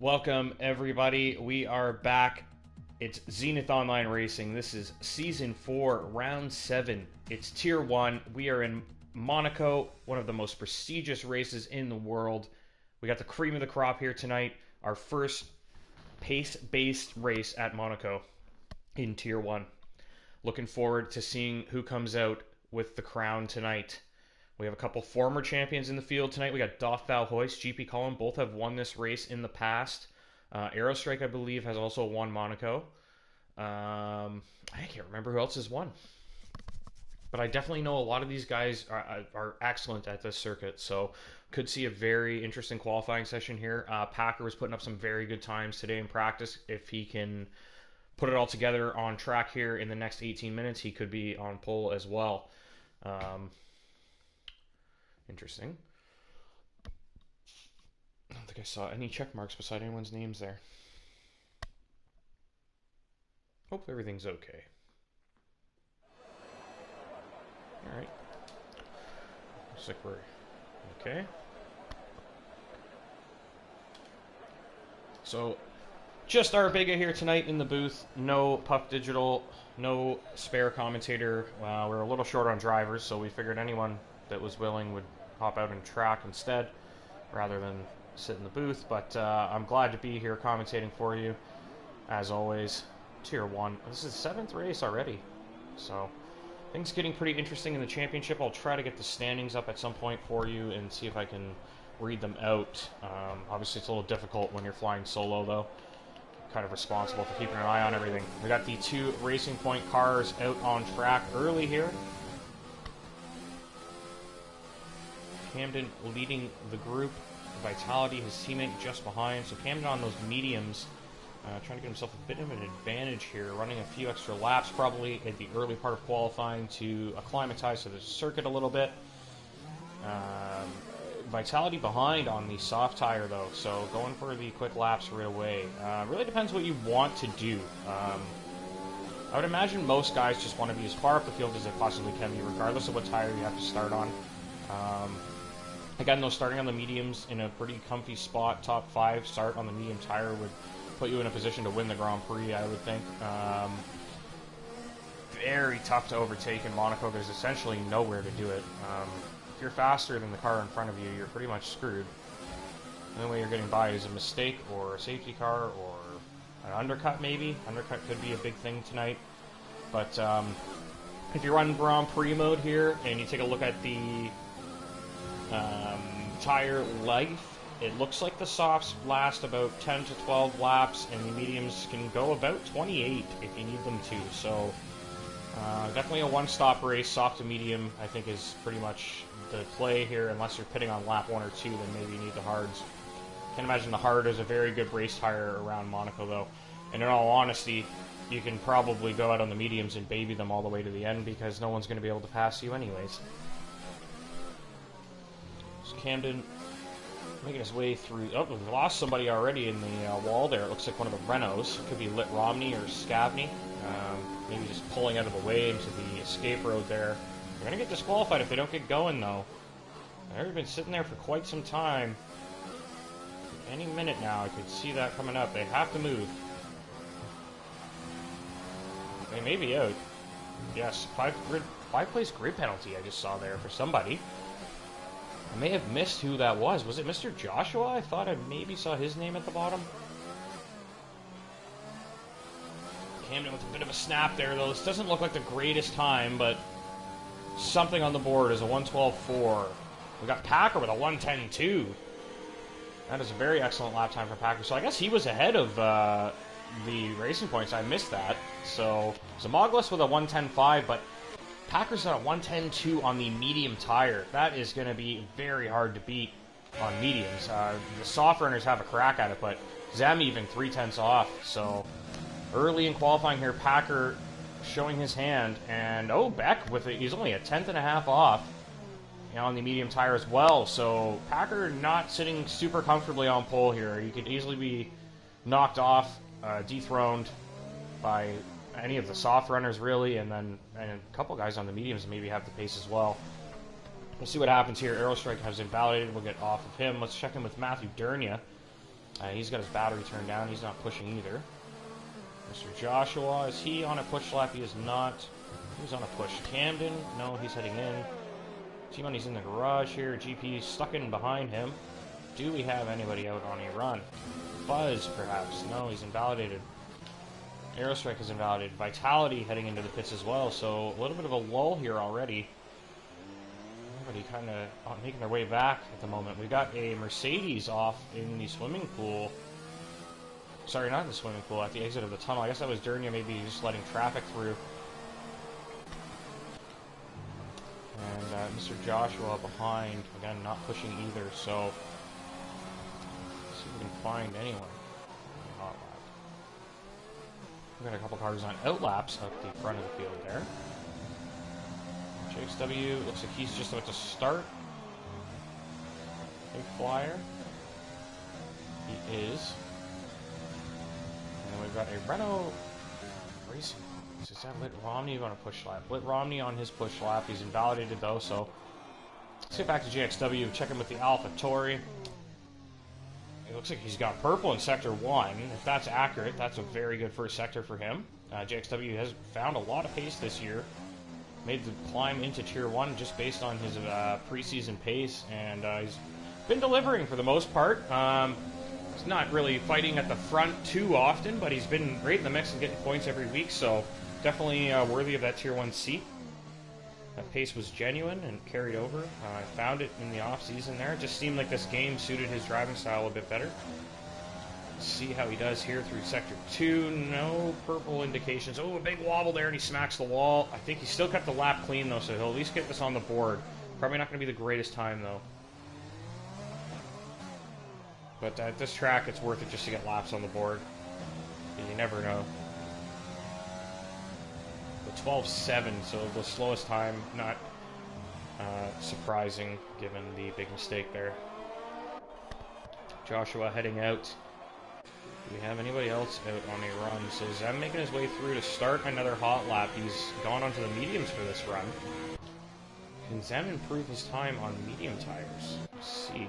Welcome, everybody. We are back. It's Zenith Online Racing. This is Season 4, Round 7. It's Tier 1. We are in Monaco, one of the most prestigious races in the world. We got the cream of the crop here tonight. Our first pace-based race at Monaco in Tier 1. Looking forward to seeing who comes out with the crown tonight. We have a couple former champions in the field tonight. We got Doff Valhoist, GP Column. Both have won this race in the past. Aerostrike, I believe, has also won Monaco. I can't remember who else has won. But I definitely know a lot of these guys are excellent at this circuit. So could see a very interesting qualifying session here. Packer was putting up some very good times today in practice. If he can put it all together on track here in the next 18 minutes, he could be on pole as well. Interesting. I don't think I saw any check marks beside anyone's names there. Hope everything's okay. Alright. Looks like we're okay. So, just Arbega here tonight in the booth. No Puff Digital, no spare commentator. We're a little short on drivers, so we figured anyone that was willing would hop out and track instead rather than sit in the booth. But I'm glad to be here commentating for you as always. Tier 1. This is the 7th race already, so things getting pretty interesting in the championship. I'll try to get the standings up at some point for you and see if I can read them out. Obviously it's a little difficult when you're flying solo though. Kind of responsible for keeping an eye on everything. We got the 2 Racing Point cars out on track early here. Camden leading the group. Vitality, his teammate, just behind. So Camden on those mediums, trying to get himself a bit of an advantage here, running a few extra laps probably at the early part of qualifying to acclimatize to the circuit a little bit. Vitality behind on the soft tire though, so going for the quick laps right away. Really depends what you want to do. I would imagine most guys just want to be as far up the field as they possibly can be, regardless of what tire you have to start on. Again, though, starting on the mediums in a pretty comfy spot, top 5 start on the medium tire would put you in a position to win the Grand Prix, I would think. Very tough to overtake in Monaco. There's essentially nowhere to do it. If you're faster than the car in front of you, you're pretty much screwed. The only way you're getting by is a mistake or a safety car or an undercut, maybe. Undercut could be a big thing tonight. But if you run Grand Prix mode here and you take a look at the tire life, it looks like the softs last about 10 to 12 laps and the mediums can go about 28 if you need them to. So definitely a one-stop race. Soft to medium I think is pretty much the play here, unless you're pitting on lap 1 or 2, then maybe you need the hards. Can't imagine the hard is a very good race tire around Monaco though, and in all honesty you can probably go out on the mediums and baby them all the way to the end because no one's going to be able to pass you anyways. Camden making his way through. Oh, we've lost somebody already in the wall there. It looks like one of the Renaults. It could be Lit Romney or Scavney. Maybe just pulling out of the way into the escape road there. They're going to get disqualified if they don't get going, though. They've been sitting there for quite some time. Any minute now, I could see that coming up. They have to move. They may be out. Yes, 5-place grid penalty I just saw there for somebody. I may have missed who that was. Was it Mr. Joshua? I thought I maybe saw his name at the bottom. Camden with a bit of a snap there, though. This doesn't look like the greatest time, but something on the board is a 1:12.4. We got Packer with a 1:10.2. That is a very excellent lap time for Packer. So I guess he was ahead of the Racing Points. I missed that. So Zamoglis with a 1:10.5, but Packer's at a 1:10.2 on the medium tire. That is going to be very hard to beat on mediums. The soft runners have a crack at it, but Zem even 3/10 off. So early in qualifying here, Packer showing his hand, and Beck with it. He's only a 10.5 off on the medium tire as well. So Packer not sitting super comfortably on pole here. He could easily be knocked off, dethroned by any of the soft runners really, and a couple guys on the mediums maybe have the pace as well. We'll see what happens here. Aerostrike has invalidated. We'll get off of him. Let's check in with Matthew Durnia. He's got his battery turned down. He's not pushing either. Mr. Joshua, is he on a push lap? He is not. He's on a push. Camden, no, he's heading in. T-Money's in the garage here. GP stuck in behind him. Do we have anybody out on a run? Buzz, perhaps. No, he's invalidated. Aerostrike is invalidated. Vitality heading into the pits as well, so a little bit of a lull here already. Everybody kind of making their way back at the moment. We got a Mercedes off in the swimming pool. Sorry, not in the swimming pool, at the exit of the tunnel. I guess that was Durnia, maybe just letting traffic through. And Mr. Joshua behind, again, not pushing either, so let's see if we can find anyone. Hot lap. We've got a couple cars on outlaps up the front of the field there. JXW looks like he's just about to start. Big flyer. He is. And we've got a Renault Racing. Is that Lit Romney on a push lap? Lit Romney on his push lap. He's invalidated though, so let's get back to JXW, check him with the AlphaTauri. It looks like he's got purple in Sector 1. If that's accurate, that's a very good first sector for him. JXW has found a lot of pace this year. Made the climb into Tier 1 just based on his preseason pace, and he's been delivering for the most part. He's not really fighting at the front too often, but he's been great in the mix and getting points every week, so definitely worthy of that Tier 1 seat. That pace was genuine and carried over. I found it in the off-season there. It just seemed like this game suited his driving style a bit better. Let's see how he does here through Sector 2. No purple indications. Oh, a big wobble there, and he smacks the wall. I think he still kept the lap clean, though, so he'll at least get this on the board. Probably not going to be the greatest time, though. But at this track, it's worth it just to get laps on the board. You never know. The 12.7, so the slowest time, not surprising given the big mistake there. Joshua heading out. Do we have anybody else out on a run? So Zem making his way through to start another hot lap. He's gone onto the mediums for this run. Can Zem improve his time on medium tires? Let's see.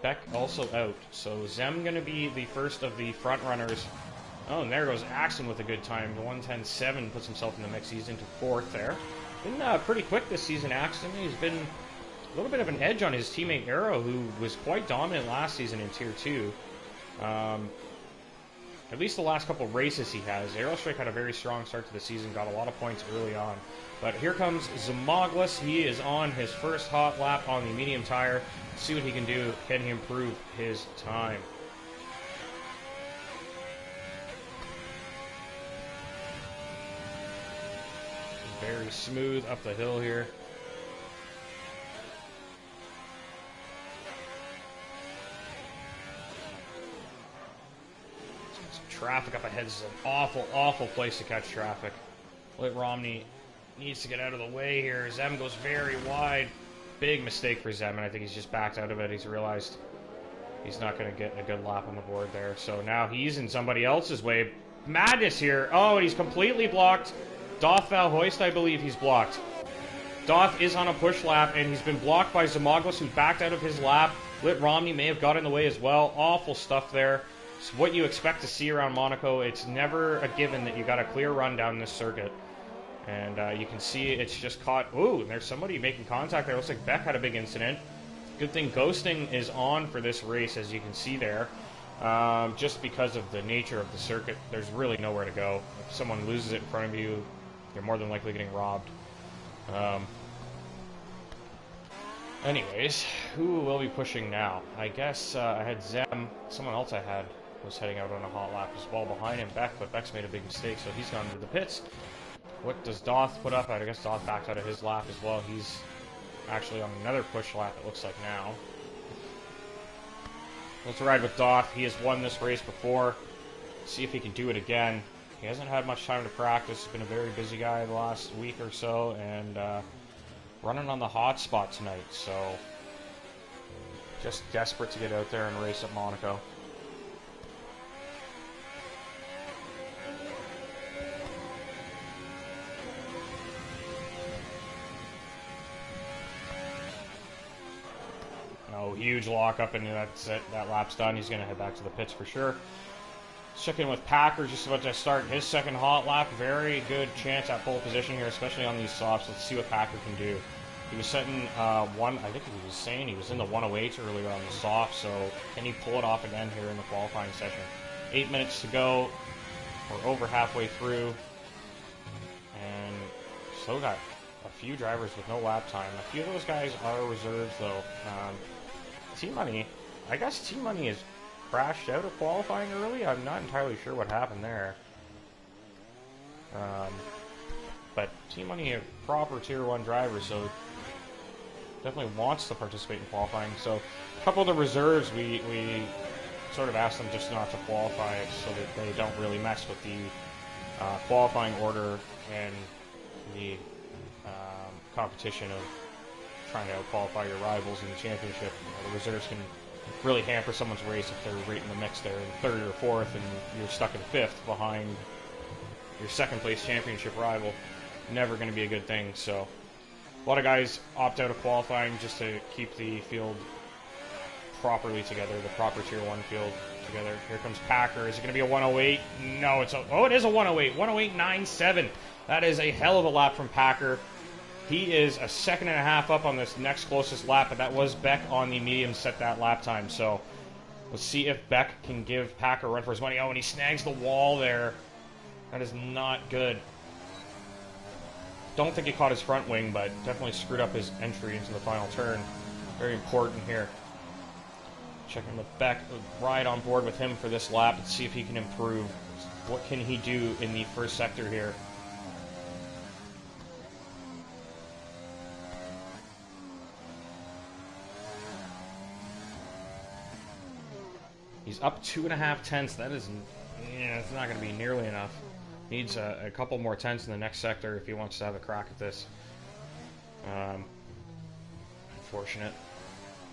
Beck also out. So Zem going to be the first of the front runners. Oh, and there goes Axon with a good time. The 110.7 puts himself in the mix. He's into fourth there. Been pretty quick this season, Axon. He's been a little bit of an edge on his teammate Arrow, who was quite dominant last season in Tier 2. At least the last couple races he has. Aerostrike had a very strong start to the season, got a lot of points early on. But here comes Zamoglis. He is on his first hot lap on the medium tire. Let's see what he can do. Can he improve his time? Very smooth up the hill here. Traffic up ahead. This is an awful, awful place to catch traffic. Lit Romney needs to get out of the way here. Zem goes very wide. Big mistake for Zem, and I think he's just backed out of it. He's realized he's not going to get a good lap on the board there. So now he's in somebody else's way. Madness here. Oh, and he's completely blocked. Doth Valhoist, I believe he's blocked. Doth is on a push lap, and he's been blocked by Zamoglis, who backed out of his lap. Lit Romney may have got in the way as well. Awful stuff there. It's what you expect to see around Monaco. It's never a given that you got a clear run down this circuit. And you can see it's just caught. Ooh, and there's somebody making contact there. Looks like Beck had a big incident. Good thing ghosting is on for this race, as you can see there. Just because of the nature of the circuit, there's really nowhere to go. If someone loses it in front of you, you're more than likely getting robbed. Anyways, who will be pushing now? I guess I had Zem. Someone else I had was heading out on a hot lap as well behind him, Beck, but Beck's made a big mistake, so he's gone into the pits. What does Doth put up? I guess Doth backed out of his lap as well. He's actually on another push lap, it looks like now. Let's ride with Doth. He has won this race before. See if he can do it again. He hasn't had much time to practice. He's been a very busy guy the last week or so, and running on the hot spot tonight, so just desperate to get out there and race at Monaco. No, Oh, huge lock up, and that's it. That lap's done. He's going to head back to the pits for sure. Check in with Packer, just about to start his second hot lap. Very good chance at pole position here, especially on these softs. Let's see what Packer can do. He was setting I think he was saying he was in the 108s earlier on the soft, so can he pull it off again here in the qualifying session? 8 minutes to go. We're over halfway through. And still got a few drivers with no lap time. A few of those guys are reserves, though. Team Money, I guess Team Money has crashed out of qualifying early. I'm not entirely sure what happened there. But Team Money, a proper Tier 1 driver, so definitely wants to participate in qualifying. So a couple of the reserves, we sort of asked them just not to qualify so that they don't really mess with the qualifying order and the competition of trying to qualify your rivals in the championship. The reserves can really hamper someone's race if they're right in the mix there in third or fourth and you're stuck in fifth behind your second place championship rival. Never going to be a good thing. So a lot of guys opt out of qualifying just to keep the field properly together, the proper Tier 1 field together. Here comes Packer. Is it going to be a 108? No, it is a 108. 108.97. That is a hell of a lap from Packer. He is a second and a half up on this next closest lap, but that was Beck on the medium set that lap time. So let's see if Beck can give Packer a run for his money. Oh, and he snags the wall there. That is not good. Don't think he caught his front wing, but definitely screwed up his entry into the final turn. Very important here. Checking with Beck, ride on board with him for this lap and see if he can improve. What can he do in the first sector here? He's up 2.5 tenths. That is, it's not going to be nearly enough. Needs a couple more tenths in the next sector if he wants to have a crack at this. Unfortunate.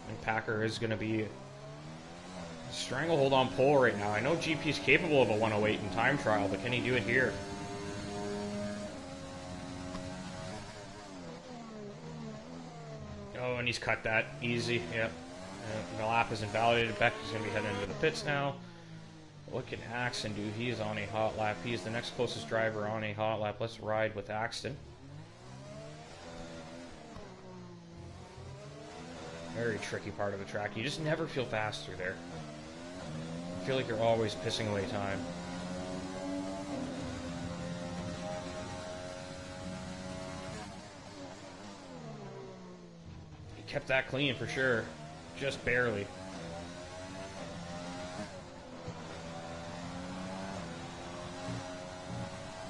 And Packer is going to be stranglehold on pole right now. I know GP is capable of a 108 in time trial, but can he do it here? Oh, and he's cut that easy. Yep. The lap is invalidated. Beck is going to be heading into the pits now. What can Axton do? He is on a hot lap. He is the next closest driver on a hot lap. Let's ride with Axton. Very tricky part of the track. You just never feel fast through there. I feel like you're always pissing away time. He kept that clean for sure. Just barely.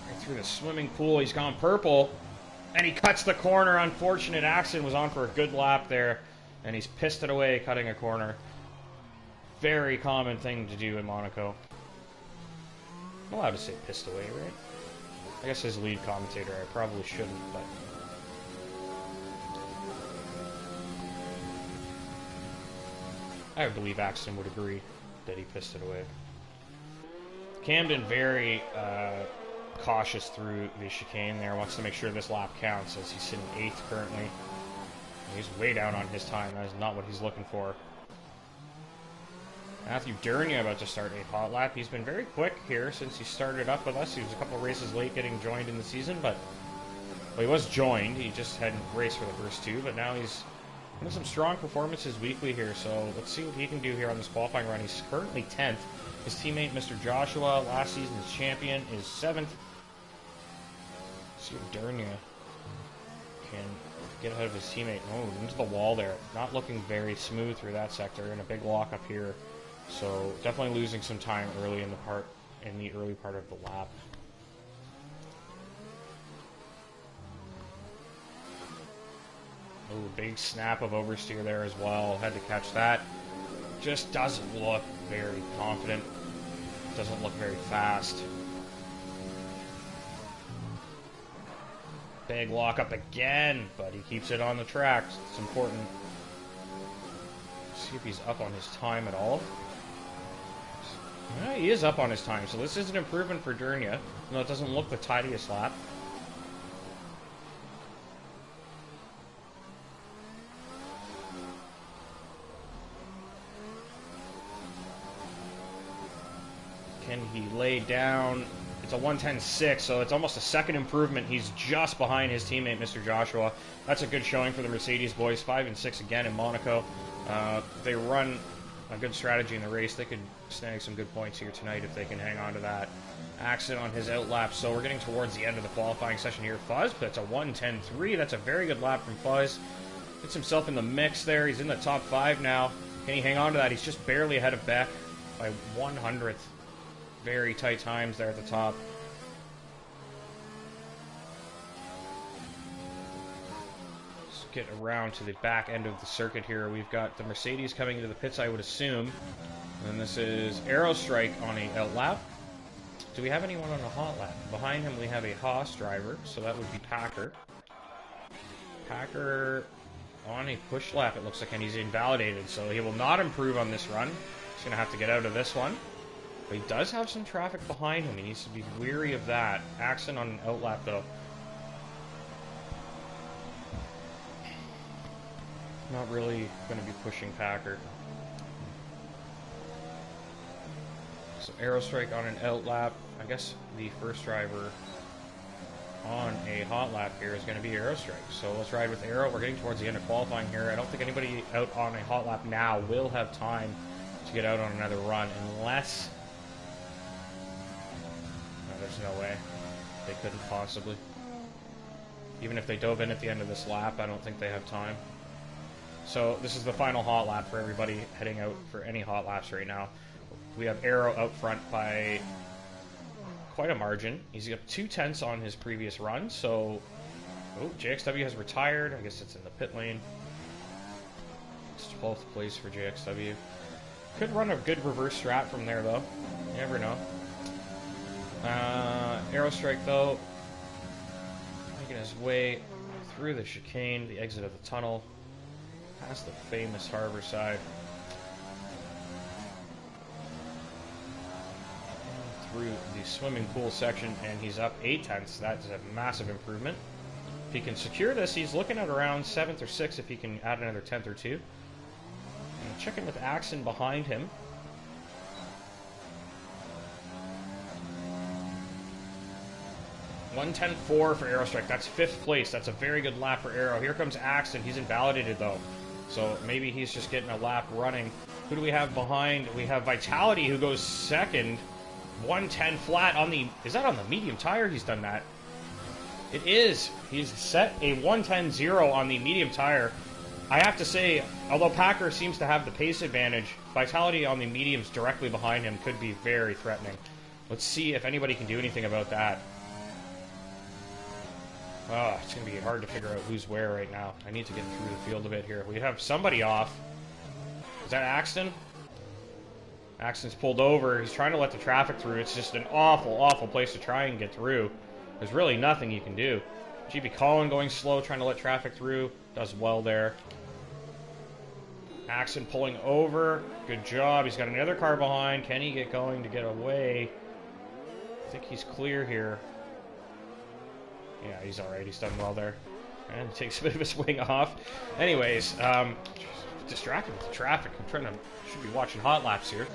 Right through the swimming pool. He's gone purple. And he cuts the corner. Unfortunate. Axton was on for a good lap there. And he's pissed it away cutting a corner. Very common thing to do in Monaco. I'm allowed to say pissed away, right? I guess as lead commentator I probably shouldn't, but... I believe Axton would agree that he pissed it away. Camden very cautious through the chicane there. Wants to make sure this lap counts as he's sitting 8th currently. He's way down on his time. That is not what he's looking for. Matthew Durnia about to start a hot lap. He's been very quick here since he started up with us. He was a couple of races late getting joined in the season, but... Well, he was joined. He just hadn't raced for the first 2, but now he's... some strong performances weekly here, so let's see what he can do here on this qualifying run. He's currently 10th. His teammate, Mr. Joshua, last season's champion, is 7th. Let's see if Durnia can get ahead of his teammate. Oh, into the wall there. Not looking very smooth through that sector, and a big lock up here. So definitely losing some time early in the early part of the lap. Oh, big snap of oversteer there as well. Had to catch that. Just doesn't look very confident. Doesn't look very fast. Big lock up again, but he keeps it on the track. It's important. See if he's up on his time at all. Yeah, he is up on his time, so this is an improvement for Durnia. No, it doesn't look the tidiest lap. He laid down. It's a 1:10.6, so it's almost a second improvement. He's just behind his teammate, Mr. Joshua. That's a good showing for the Mercedes boys. 5 and 6 again in Monaco. They run a good strategy in the race. They could snag some good points here tonight if they can hang on to that. Accident on his out lap, so we're getting towards the end of the qualifying session here. Fuzz, that's a 1:10.3. That's a very good lap from Fuzz. Gets himself in the mix there. He's in the top 5 now. Can he hang on to that? He's just barely ahead of Beck by 100th. Very tight times there at the top. Let's get around to the back end of the circuit here. We've got the Mercedes coming into the pits, I would assume. And this is Aerostrike on a out lap. Do we have anyone on a hot lap? Behind him we have a Haas driver, so that would be Packer. Packer on a push lap, it looks like, and he's invalidated, so he will not improve on this run. He's going to have to get out of this one. But he does have some traffic behind him. He needs to be weary of that. Accident on an out lap, though. Not really going to be pushing Packer. So Aerostrike on an out lap. I guess the first driver on a hot lap here is going to be Aerostrike. So let's ride with Aero. We're getting towards the end of qualifying here. I don't think anybody out on a hot lap now will have time to get out on another run unless... No, there's no way. They couldn't possibly. Even if they dove in at the end of this lap, I don't think they have time. So this is the final hot lap for everybody heading out for any hot laps right now. We have Aero out front by quite a margin. He's got 2/10 on his previous run, so... Oh, JXW has retired. I guess it's in the pit lane. It's 12th place for JXW. Could run a good reverse strat from there, though. You never know. Aerostrike, though, making his way through the chicane, the exit of the tunnel, past the famous harbor side. Through the swimming pool section, and he's up 8/10. That's a massive improvement. If he can secure this, he's looking at around 7th or 6th if he can add another 10th or 2. And checking with Axon behind him. $1:10.4 for Aerostrike. That's 5th place. That's a very good lap for Aero. Here comes Axon. He's invalidated, though. So maybe he's just getting a lap running. Who do we have behind? We have Vitality, who goes 2nd. 1:10 flat on the... Is that on the medium tire he's done that? It is. He's set a 1:10.0 on the medium tire. I have to say, although Packer seems to have the pace advantage, Vitality on the mediums directly behind him could be very threatening. Let's see if anybody can do anything about that. Oh, it's going to be hard to figure out who's where right now. I need to get through the field a bit here. We have somebody off. Is that Axton? Axton's pulled over. He's trying to let the traffic through. It's just an awful, awful place to try and get through. There's really nothing you can do. GB Collin going slow, trying to let traffic through. Does well there. Axton pulling over. Good job. He's got another car behind. Can he get going to get away? I think he's clear here. Yeah, he's alright. He's done well there. And he takes a bit of a swing off. Anyways, distracted with the traffic. Should be watching hot laps here.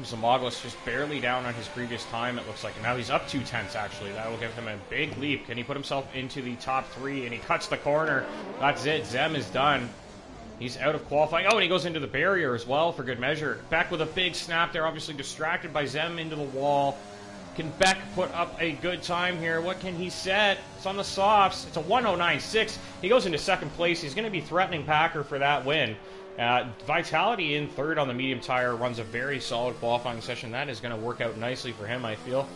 Zamaglis just barely down on his previous time, it looks like. Now he's up 2/10 actually. That will give him a big leap. Can he put himself into the top 3? And he cuts the corner. That's it. Zem is done. He's out of qualifying. Oh, and he goes into the barrier as well for good measure. Beck with a big snap there, obviously distracted by Zem into the wall. Can Beck put up a good time here? What can he set? It's on the softs. It's a 1:09.6. He goes into 2nd place. He's going to be threatening Packer for that win. Vitality in 3rd on the medium tire runs a very solid qualifying session. That is going to work out nicely for him, I feel.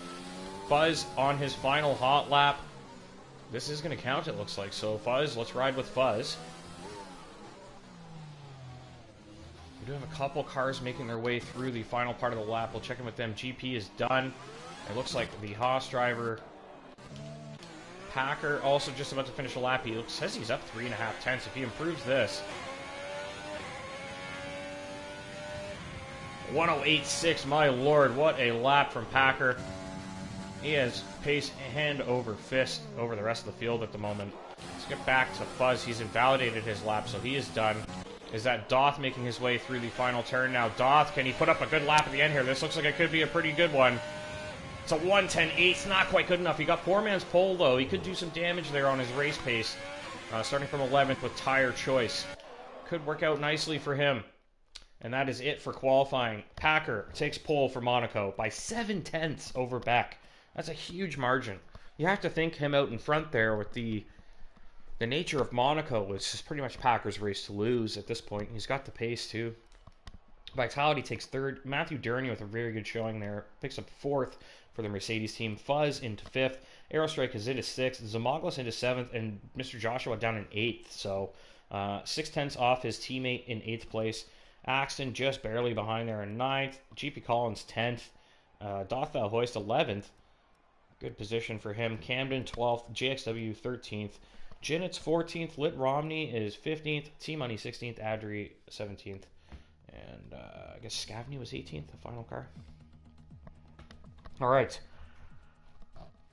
Fuzz on his final hot lap. This is going to count, it looks like. So Fuzz, let's ride with Fuzz. We do have a couple cars making their way through the final part of the lap. We'll check in with them. GP is done. It looks like the Haas driver, Packer, also just about to finish a lap. He says he's up 3.5/10. If he improves this, 1:08.6. My lord, what a lap from Packer. He has pace hand over fist over the rest of the field at the moment. Let's get back to Fuzz. He's invalidated his lap, so he is done. is that Doth making his way through the final turn. Now Doth, can he put up a good lap at the end here? This looks like it could be a pretty good one. It's a 1:10.8, not quite good enough. He got poor man's pole, though. He could do some damage there on his race pace. Starting from 11th with tire choice. Could work out nicely for him. And that is it for qualifying. Packer takes pole for Monaco by 7/10 over Beck. That's a huge margin. You have to think him out in front there with the nature of Monaco. It's just pretty much Packer's race to lose at this point. He's got the pace, too. Vitality takes third. Matthew Durney with a very good showing there. Picks up fourth for the Mercedes team. Fuzz into fifth. Aerostrike is into sixth. Zamoglis into seventh. And Mr. Joshua down in eighth. So 6/10 off his teammate in eighth place. Axton just barely behind there in ninth. GP Collins 10th. Dothal Hoist 11th. Good position for him. Camden 12th. JXW 13th. Jinnitz 14th. Lit Romney is 15th. T-Money 16th. Adri 17th. And I guess Scavney was 18th, the final car. All right.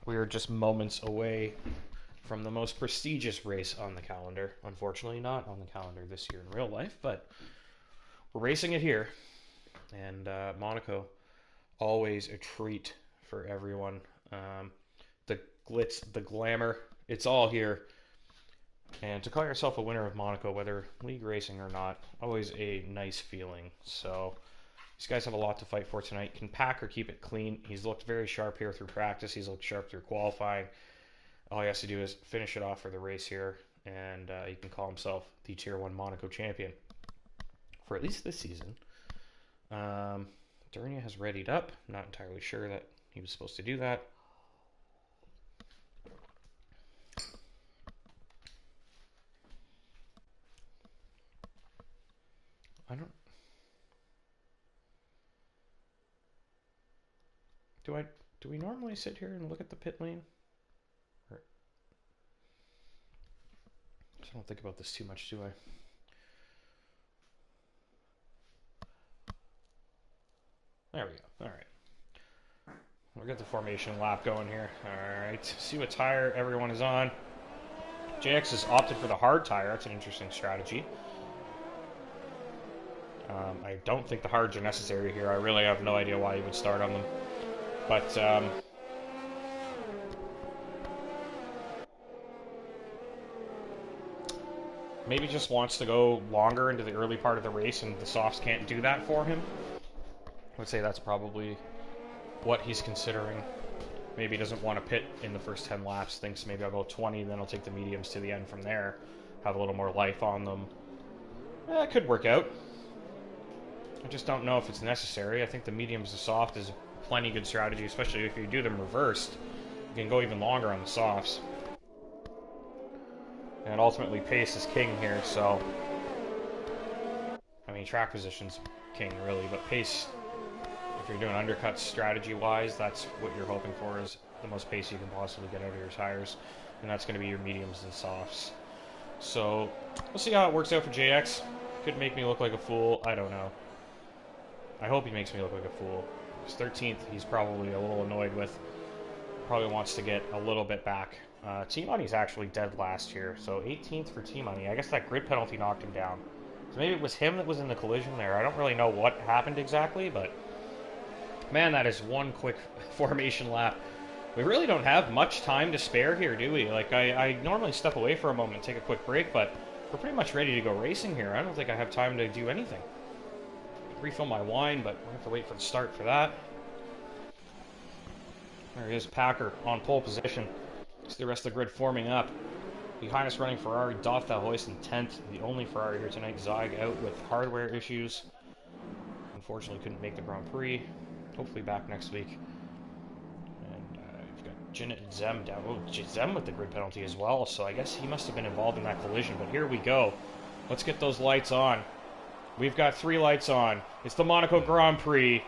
We are just moments away from the most prestigious race on the calendar. Unfortunately, not on the calendar this year in real life, but we're racing it here. And Monaco, always a treat for everyone. The glitz, the glamour, it's all here. And to call yourself a winner of Monaco, whether league racing or not, always a nice feeling. So these guys have a lot to fight for tonight. Can Packer keep it clean? He's looked very sharp here through practice. He's looked sharp through qualifying. All he has to do is finish it off for the race here, and he can call himself the Tier 1 Monaco champion for at least this season. Durnia has readied up. I'm not entirely sure that he was supposed to do that. Do we normally sit here and look at the pit lane? Or, I don't think about this too much, do I? There we go. All right. We'll get the formation lap going here. All right. See what tire everyone is on. JX has opted for the hard tire. That's an interesting strategy. I don't think the hards are necessary here. I really have no idea why you would start on them. But maybe just wants to go longer into the early part of the race, and the softs can't do that for him. I would say that's probably what he's considering. Maybe he doesn't want to pit in the first 10 laps. Thinks maybe I'll go 20, then I'll take the mediums to the end from there. Have a little more life on them. It could work out. I just don't know if it's necessary. I think the mediums to soft is a plenty good strategy, especially if you do them reversed. You can go even longer on the softs. And ultimately, pace is king here, so... I mean, track position's king, really, but pace, if you're doing undercuts strategy-wise, that's what you're hoping for, is the most pace you can possibly get out of your tires. And that's going to be your mediums and softs. So, we'll see how it works out for JX. Could make me look like a fool, I don't know. I hope he makes me look like a fool. His 13th, he's probably a little annoyed with. Probably wants to get a little bit back. T-Money's actually dead last year, so 18th for T-Money. I guess that grid penalty knocked him down. So maybe it was him that was in the collision there. I don't really know what happened exactly, but... Man, that is one quick formation lap. We really don't have much time to spare here, do we? Like, I normally step away for a moment and take a quick break, but we're pretty much ready to go racing here. I don't think I have time to do anything. Refill my wine, but we'll have to wait for the start for that. There he is, Packer on pole position. See the rest of the grid forming up. Behind us running Ferrari, Dothal Hoist in 10th. The only Ferrari here tonight. Zog out with hardware issues. Unfortunately couldn't make the Grand Prix. Hopefully back next week. And we've got Jinnit and Zem down. Oh, Zem with the grid penalty as well, so I guess he must have been involved in that collision. But here we go. Let's get those lights on. We've got 3 lights on. It's the Monaco Grand Prix.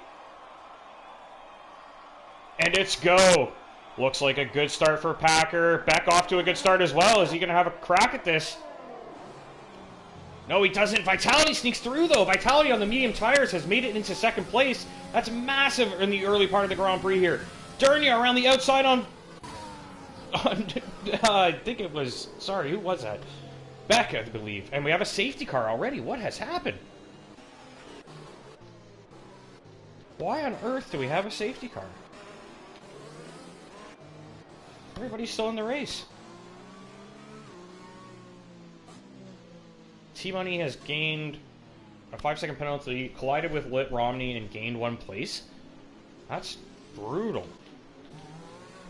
And it's go. Looks like a good start for Packer. Beck off to a good start as well. Is he going to have a crack at this? No, he doesn't. Vitality sneaks through, though. Vitality on the medium tires has made it into second place. That's massive in the early part of the Grand Prix here. Durnia around the outside on I think it was... Sorry, who was that? Beck, I believe. And we have a safety car already. What has happened? Why on earth do we have a safety car? Everybody's still in the race. T-Money has gained a 5-second penalty, collided with Lit Romney, and gained 1 place. That's brutal.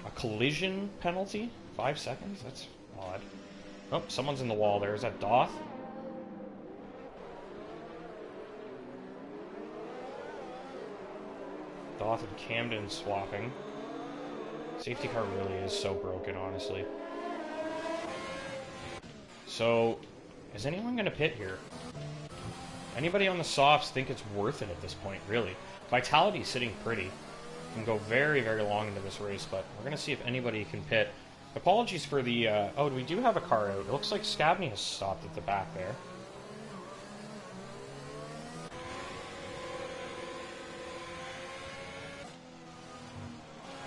A collision penalty? 5 seconds? That's odd. Oh, someone's in the wall there. Is that Doth? Doth and Camden swapping. Safety car really is so broken, honestly. So, is anyone going to pit here? Anybody on the softs think it's worth it at this point, really? Vitality's sitting pretty. Can go very, very long into this race, but we're going to see if anybody can pit. Apologies for the... oh, we do have a car out. It looks like Scabney has stopped at the back there.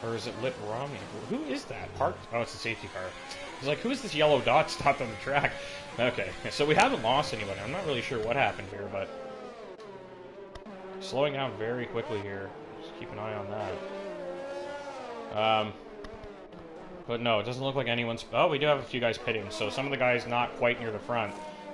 Or is it Lit Romney? Who is that? Parked? Oh, it's a safety car. It's like, who is this yellow dot stopped on the track? Okay, so we haven't lost anybody. I'm not really sure what happened here, but... slowing down very quickly here. Just keep an eye on that. But no, it doesn't look like anyone's... oh, we do have a few guys pitting, so some of the guys not quite near the front.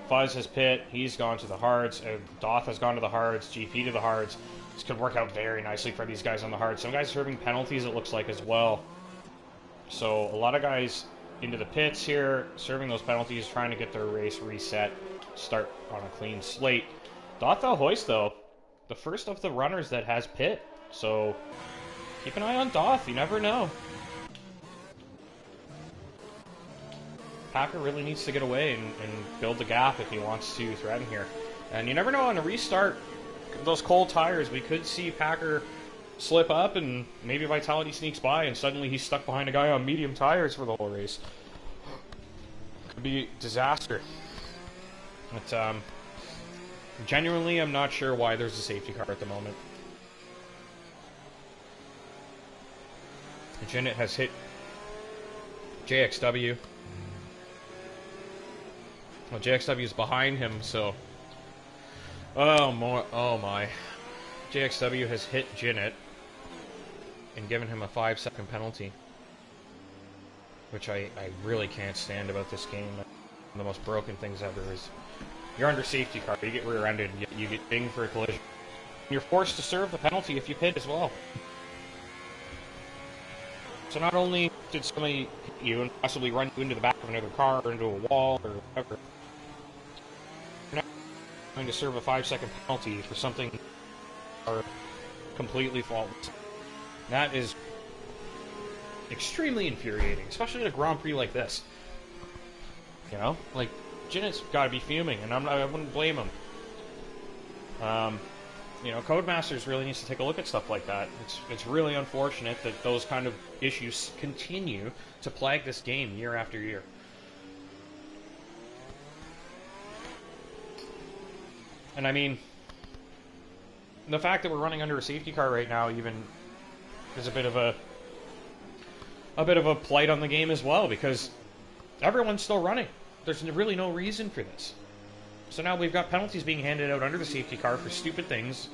Fuzz has pit. He's gone to the hards. Doth has gone to the hards. GP to the hards. This could work out very nicely for these guys on the hard. Some guys serving penalties, it looks like, as well. So, a lot of guys into the pits here, serving those penalties, trying to get their race reset, start on a clean slate. Doth Hoist, though, the first of the runners that has pit. So, keep an eye on Doth. You never know. Packer really needs to get away and build the gap if he wants to threaten here. And you never know, on a restart, those cold tires, we could see Packer slip up and maybe Vitality sneaks by and suddenly he's stuck behind a guy on medium tires for the whole race. Could be disaster. But, genuinely, I'm not sure why there's a safety car at the moment. Zenith has hit JXW. Well, JXW is behind him, so... oh my. JXW has hit Zenith and given him a 5-second penalty. Which I really can't stand about this game. One of the most broken things ever is... you're under safety car, you get rear-ended, you get dinged for a collision. You're forced to serve the penalty if you pit as well. So not only did somebody hit you and possibly run you into the back of another car or into a wall or whatever, you're not going to serve a 5-second penalty for something are completely faultless. That is extremely infuriating, especially in a Grand Prix like this. You know, like, Zenith's got to be fuming, and I wouldn't blame him. You know, Codemasters really needs to take a look at stuff like that. It's really unfortunate that those kind of issues continue to plague this game year after year. And I mean, the fact that we're running under a safety car right now even is a bit of a blight on the game as well, because everyone's still running. There's really no reason for this. So now we've got penalties being handed out under the safety car for stupid things,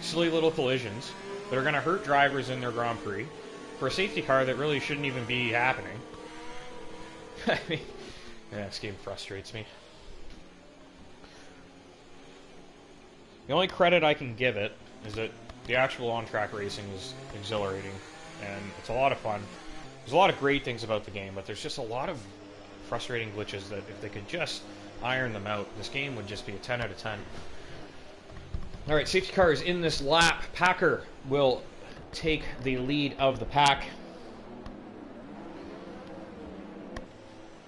silly little collisions that are going to hurt drivers in their Grand Prix for a safety car that really shouldn't even be happening. I mean, yeah, this game frustrates me. The only credit I can give it is that the actual on-track racing is exhilarating, and it's a lot of fun. There's a lot of great things about the game, but there's just a lot of frustrating glitches that if they could just iron them out, this game would just be a 10 out of 10. Alright, safety car is in this lap. Packer will take the lead of the pack.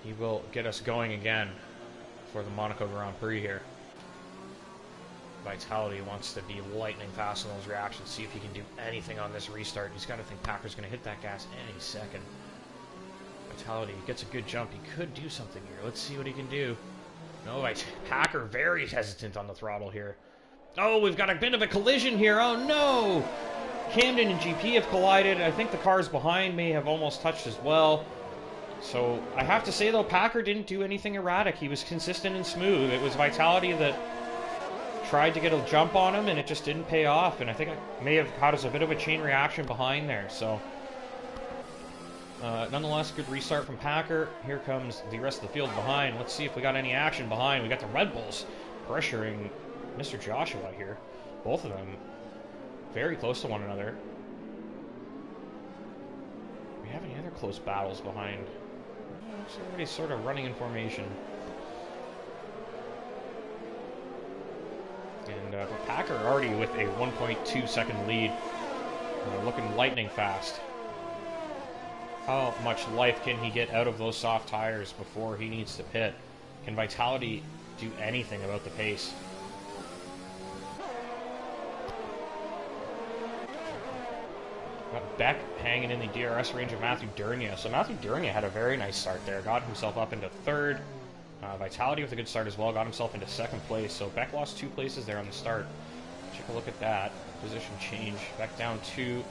He will get us going again for the Monaco Grand Prix here. Vitality wants to be lightning fast on those reactions, see if he can do anything on this restart. He's got to think Packer's going to hit that gas any second. Vitality gets a good jump. He could do something here. Let's see what he can do. No, Packer very hesitant on the throttle here. Oh, we've got a bit of a collision here. Oh, no! Camden and GP have collided. I think the cars behind me have almost touched as well. So I have to say, though, Packer didn't do anything erratic. He was consistent and smooth. It was Vitality that tried to get a jump on him, and it just didn't pay off. And I think it may have caused a bit of a chain reaction behind there. So nonetheless, good restart from Packer. Here comes the rest of the field behind. Let's see if we got any action behind. We got the Red Bulls pressuring Mr. Joshua here. Both of them very close to one another. Do we have any other close battles behind? Everybody's sort of running in formation. And Packer already with a 1.2 second lead. Looking lightning fast. How much life can he get out of those soft tires before he needs to pit? Can Vitality do anything about the pace? Got Beck hanging in the DRS range of Matthew Durnia. So Matthew Durnia had a very nice start there. Got himself up into third. Vitality with a good start as well. Got himself into second place. So Beck lost 2 places there on the start. Take a look at that. Position change. Beck down 2.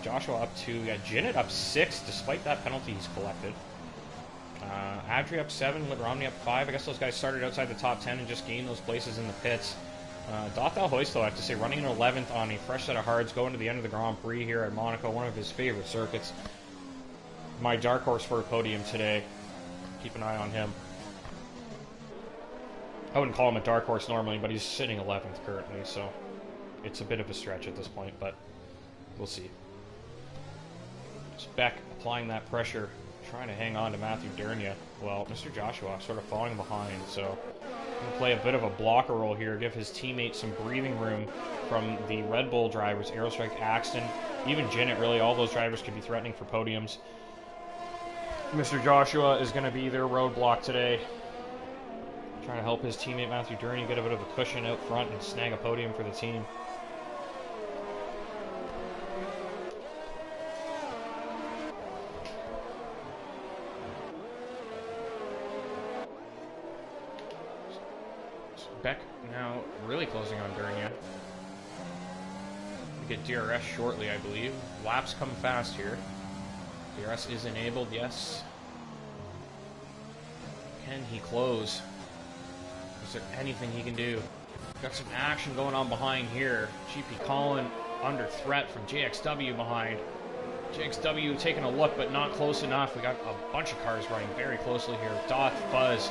Joshua up 2. We got Jinnit up 6 despite that penalty he's collected. Adri up 7. Romney up 5. I guess those guys started outside the top 10 and just gained those places in the pits. Dothal Hoist, though, I have to say, running in 11th on a fresh set of hards, going to the end of the Grand Prix here at Monaco, one of his favorite circuits. My dark horse for a podium today. Keep an eye on him. I wouldn't call him a dark horse normally, but he's sitting 11th currently, so it's a bit of a stretch at this point, but we'll see. Just Beck applying that pressure, trying to hang on to Matthew Durnia. Well, Mr. Joshua sort of falling behind, so going to play a bit of a blocker role here, give his teammates some breathing room from the Red Bull drivers, Aerostrike, Axton, even Jinnit, really. All those drivers could be threatening for podiums. Mr. Joshua is going to be their roadblock today. Trying to help his teammate Matthew Durnia get a bit of a cushion out front and snag a podium for the team. Beck now really closing on Durnia. We get DRS shortly, I believe. Laps come fast here. DRS is enabled, yes. Can he close? Is there anything he can do? Got some action going on behind here. GP Colin under threat from JXW behind. JXW taking a look, but not close enough. We got a bunch of cars running very closely here. Doth, Fuzz,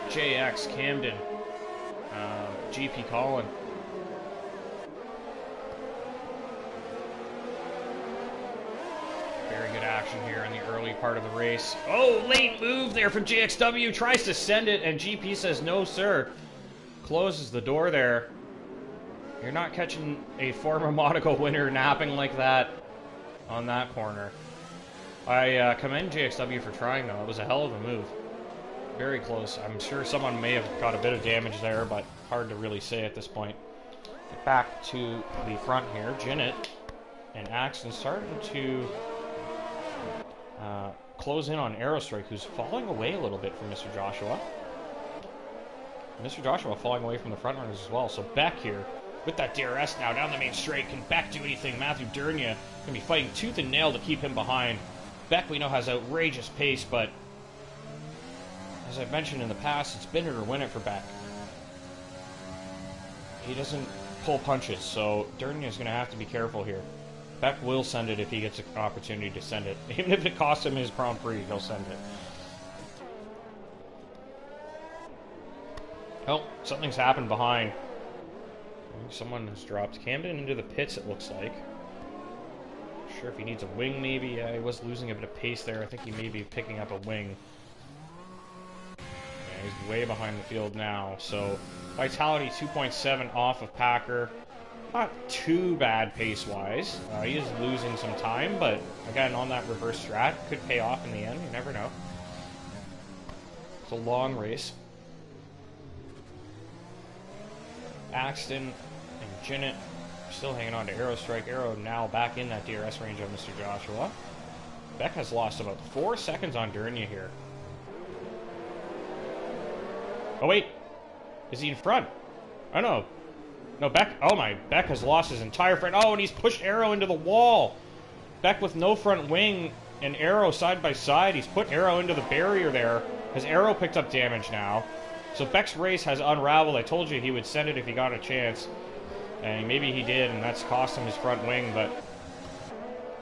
JX, Camden, GP Colin. Very good action here in the early part of the race. Oh, late move there from JXW. Tries to send it, and GP says, no, sir. Closes the door there. You're not catching a former Monaco winner napping like that on that corner. I commend JXW for trying, though. It was a hell of a move. Very close. I'm sure someone may have got a bit of damage there, but hard to really say at this point. Get back to the front here. Jinnit and Axton starting to close in on Aerostrike, who's falling away a little bit from Mr. Joshua. Mr. Joshua falling away from the front runners as well. So Beck here with that DRS now down the main straight. Can Beck do anything? Matthew Durnia going to be fighting tooth and nail to keep him behind. Beck, we know, has outrageous pace, but as I've mentioned in the past, it's been it or win it for Beck. He doesn't pull punches, so Durnia is going to have to be careful here. Beck will send it if he gets an opportunity to send it. Even if it costs him his Grand Prix, he'll send it. Oh, something's happened behind. Someone has dropped Camden into the pits, it looks like. Not sure if he needs a wing, maybe. Yeah, he was losing a bit of pace there. I think he may be picking up a wing. Yeah, he's way behind the field now. So, Vitality 2.7 off of Packer. Not too bad pace-wise. He is losing some time, but again, on that reverse strat, could pay off in the end. You never know. It's a long race. Axton and Jinnit still hanging on to Aerostrike. Aero now back in that DRS range of Mr. Joshua. Beck has lost about 4 seconds on Durnia here. Oh, wait. Is he in front? Oh, no. No, Beck. Oh, my. Beck has lost his entire front. Oh, and he's pushed Aero into the wall. Beck with no front wing and Arrow side by side. He's put Arrow into the barrier there. Has Arrow picked up damage now? So Beck's race has unraveled. I told you he would send it if he got a chance. And maybe he did, and that's cost him his front wing, but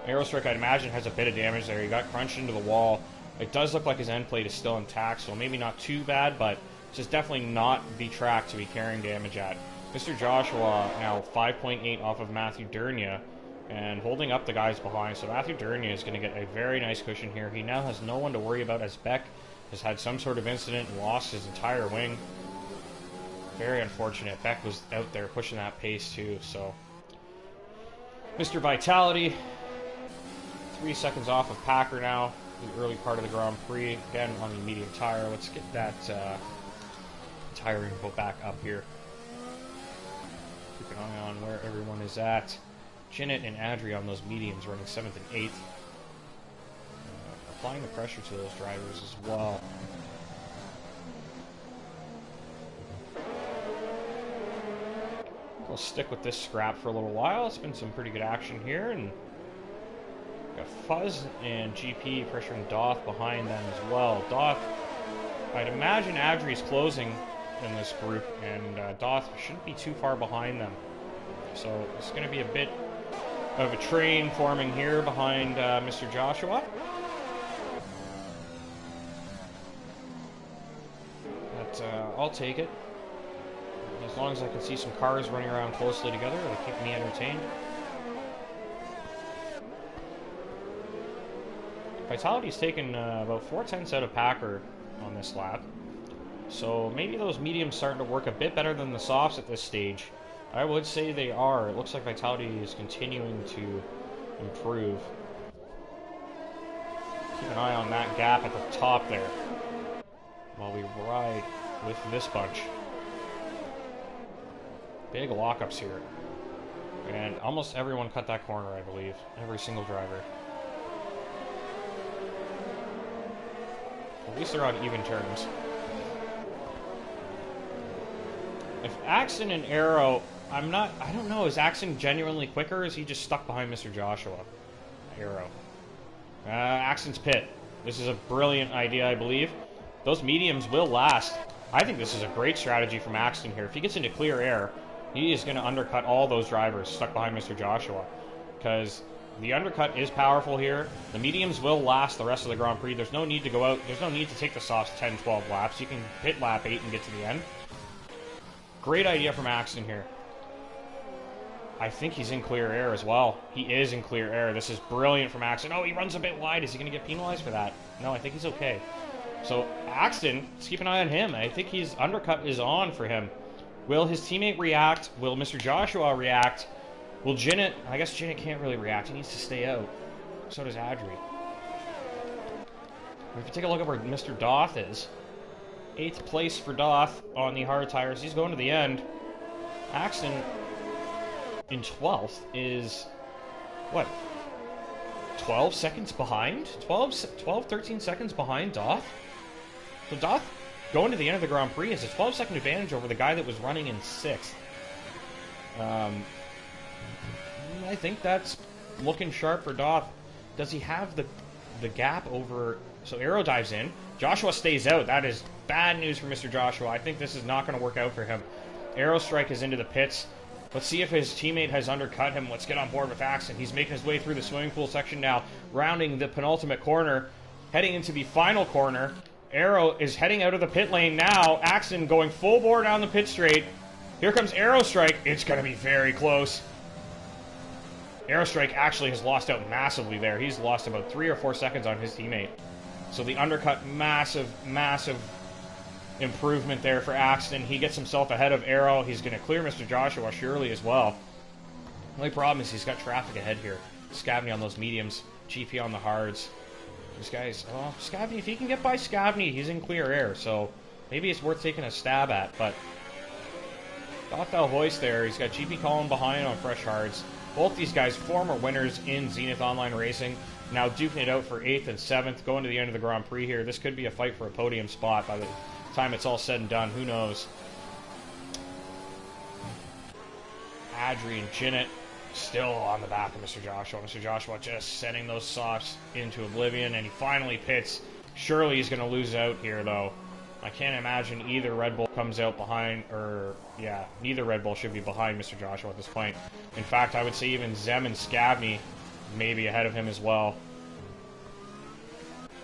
Aerostrike, I'd imagine, has a bit of damage there. He got crunched into the wall. It does look like his end plate is still intact, so maybe not too bad, but it's just definitely not the track to be carrying damage at. Mr. Joshua now 5.8 off of Matthew Durnia, and holding up the guys behind. So Matthew Durnia is going to get a very nice cushion here. He now has no one to worry about, as Beck has had some sort of incident and lost his entire wing. Very unfortunate. Beck was out there pushing that pace too, so. Mr. Vitality, 3 seconds off of Packer now, the early part of the Grand Prix, again on the medium tire. Let's get that tire info back up here. Keep an eye on where everyone is at. Jinnit and Adri on those mediums running 7th and 8th. Applying the pressure to those drivers as well. We'll stick with this scrap for a little while. It's been some pretty good action here, and got Fuzz and GP pressuring Doth behind them as well. Doth, I'd imagine Adri's closing in this group, and Doth shouldn't be too far behind them. So it's going to be a bit of a train forming here behind Mr. Joshua. But I'll take it. As long as I can see some cars running around closely together, it'll keep me entertained. Vitality's taken about 4/10 out of Packer on this lap. So maybe those mediums starting to work a bit better than the softs at this stage. I would say they are. It looks like Vitality is continuing to improve. Keep an eye on that gap at the top there while we ride with this bunch. Big lockups here. And almost everyone cut that corner, I believe. Every single driver. At least they're on even terms. If Axon and Arrow, I don't know, is Axon genuinely quicker, or is he just stuck behind Mr. Joshua? Arrow. Axon's pit. This is a brilliant idea, I believe. Those mediums will last. I think this is a great strategy from Axon here. If he gets into clear air, he is going to undercut all those drivers stuck behind Mr. Joshua. Because the undercut is powerful here. The mediums will last the rest of the Grand Prix. There's no need to go out. There's no need to take the softs 10, 12 laps. You can hit lap 8 and get to the end. Great idea from Axon here. I think he's in clear air as well. He is in clear air. This is brilliant from Axon. Oh, he runs a bit wide. Is he going to get penalized for that? No, I think he's okay. So Axton, let's keep an eye on him. I think his undercut is on for him. Will his teammate react? Will Mr. Joshua react? Will Jinnit? I guess Jinnit can't really react. He needs to stay out. So does Adri. If you take a look at where Mr. Doth is, 8th place for Doth on the hard tires. He's going to the end. Axton in 12th is, what, 12 seconds behind? 12, 13 seconds behind Doth? So Doth going to the end of the Grand Prix has a 12-second advantage over the guy that was running in 6th. I think that's looking sharp for Doth. Does he have the gap over... So Arrow dives in. Joshua stays out. That is bad news for Mr. Joshua. I think this is not going to work out for him. Arrow Strike is into the pits. Let's see if his teammate has undercut him. Let's get on board with Axon. He's making his way through the swimming pool section now, rounding the penultimate corner, heading into the final corner. Arrow is heading out of the pit lane now. Axon going full bore down the pit straight. Here comes Arrow Strike. It's going to be very close. Arrow Strike actually has lost out massively there. He's lost about 3 or 4 seconds on his teammate. So the undercut, massive, massive improvement there for Axton. He gets himself ahead of Arrow. He's going to clear Mr. Joshua surely as well. The only problem is he's got traffic ahead here. Scavney on those mediums, GP on the hards. These guys, oh, Scavney, if he can get by Scavney, he's in clear air, so maybe it's worth taking a stab at, but Doth Hoist there, he's got GP Colin behind on fresh hards. Both these guys, former winners in Zenith Online Racing, now duking it out for 8th and 7th, going to the end of the Grand Prix here. This could be a fight for a podium spot by the time it's all said and done. Who knows? Adri and Jinnit still on the back of Mr. Joshua. Mr. Joshua just sending those softs into oblivion, and he finally pits. Surely he's going to lose out here, though. I can't imagine either Red Bull comes out behind, or, yeah, neither Red Bull should be behind Mr. Joshua at this point. In fact, I would say even Zem and Scabney may be ahead of him as well.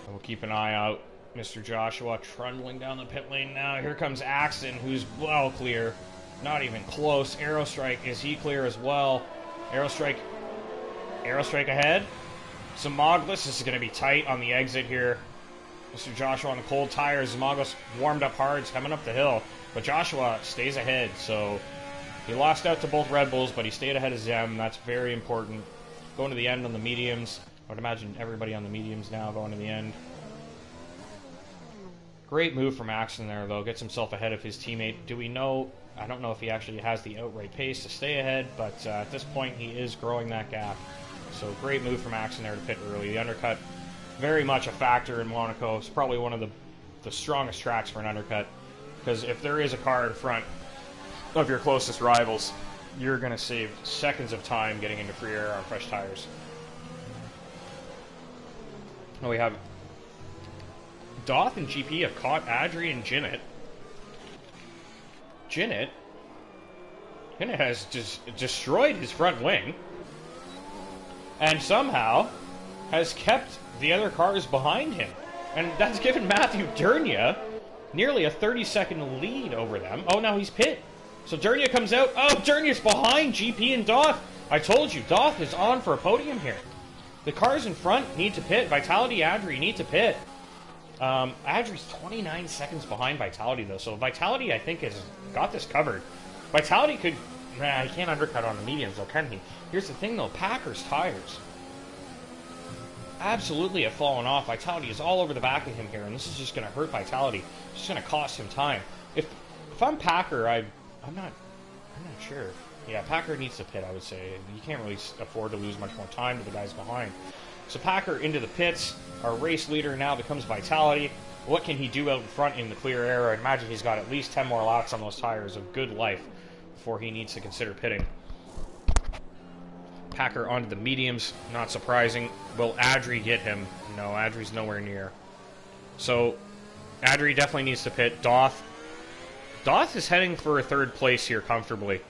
And we'll keep an eye out. Mr. Joshua trundling down the pit lane now. Here comes Axton, who's well clear. Not even close. Aerostrike, is he clear as well? Aerostrike ahead. Zamoglis, this is going to be tight on the exit here. Mr. Joshua on the cold tires. Zamoglis warmed up hard, he's coming up the hill. But Joshua stays ahead, so he lost out to both Red Bulls, but he stayed ahead of Zem. That's very important. Going to the end on the mediums. I would imagine everybody on the mediums now going to the end. Great move from Axton there, though. Gets himself ahead of his teammate. Do we know... I don't know if he actually has the outright pace to stay ahead, but at this point he is growing that gap. So great move from Axton there to pit early. The undercut, very much a factor in Monaco. It's probably one of the strongest tracks for an undercut, because if there is a car in front of your closest rivals, you're going to save seconds of time getting into free air on fresh tires. Well, we have Doth and GP have caught Adri and Ginnet. Ginnet has just destroyed his front wing and somehow has kept the other cars behind him. And that's given Matthew Dernia nearly a 30-second lead over them. Oh, now he's pit. So Dernia comes out. Oh, Dernia's behind GP and Doth. I told you, Doth is on for a podium here. The cars in front need to pit. Vitality, Adri need to pit. Adri's 29 seconds behind Vitality, though, so Vitality, I think, has got this covered. Vitality could... Nah, he can't undercut on the mediums, though, can he? Here's the thing, though. Packer's tires absolutely have fallen off. Vitality is all over the back of him here, and this is just going to hurt Vitality. It's just going to cost him time. If I'm Packer, I'm not sure. Yeah, Packer needs to pit, I would say. You can't really afford to lose much more time to the guys behind. So Packer into the pits. Our race leader now becomes Vitality. What can he do out in front in the clear air? I imagine he's got at least 10 more laps on those tires of good life before he needs to consider pitting. Packer onto the mediums. Not surprising. Will Adri get him? No, Adri's nowhere near. So Adri definitely needs to pit. Doth is heading for a third place here comfortably.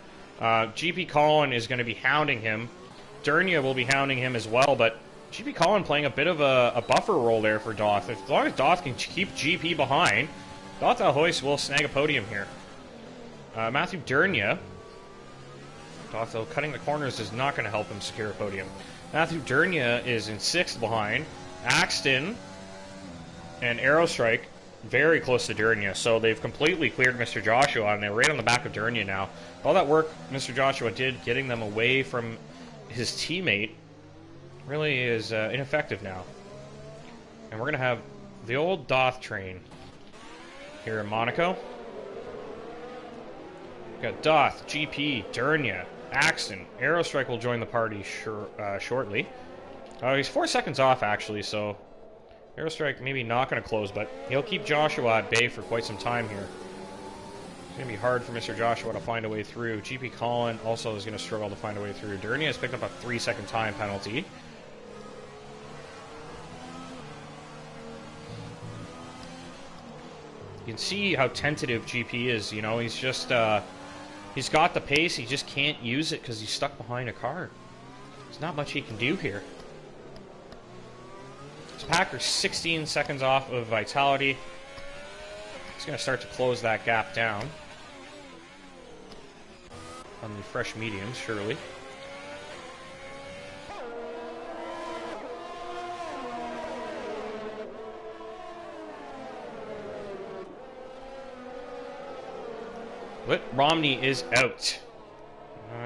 GP Colin is going to be hounding him. Dernia will be hounding him as well, but GP Colin playing a bit of a buffer role there for Doth. As long as Doth can keep GP behind, Doth Alhois will snag a podium here. Matthew Dernia. Doth, though, cutting the corners is not going to help him secure a podium. Matthew Dernia is in 6th behind. Axton and Aerostrike very close to Dernia, so they've completely cleared Mr. Joshua, and they're right on the back of Dernia now. All that work Mr. Joshua did getting them away from his teammate really is ineffective now. And we're going to have the old Doth train here in Monaco. We've got Doth, GP, Dernia, Axton. Aerostrike will join the party shortly. He's 4 seconds off, actually, so Aerostrike maybe not going to close, but he'll keep Joshua at bay for quite some time here. It's going to be hard for Mr. Joshua to find a way through. GP Colin also is going to struggle to find a way through. Dernia has picked up a 3-second time penalty. You can see how tentative GP is. You know, he's just, he's got the pace, he just can't use it because he's stuck behind a car. There's not much he can do here. So Packer's 16 seconds off of Vitality. He's going to start to close that gap down on the fresh mediums, surely. But Romney is out.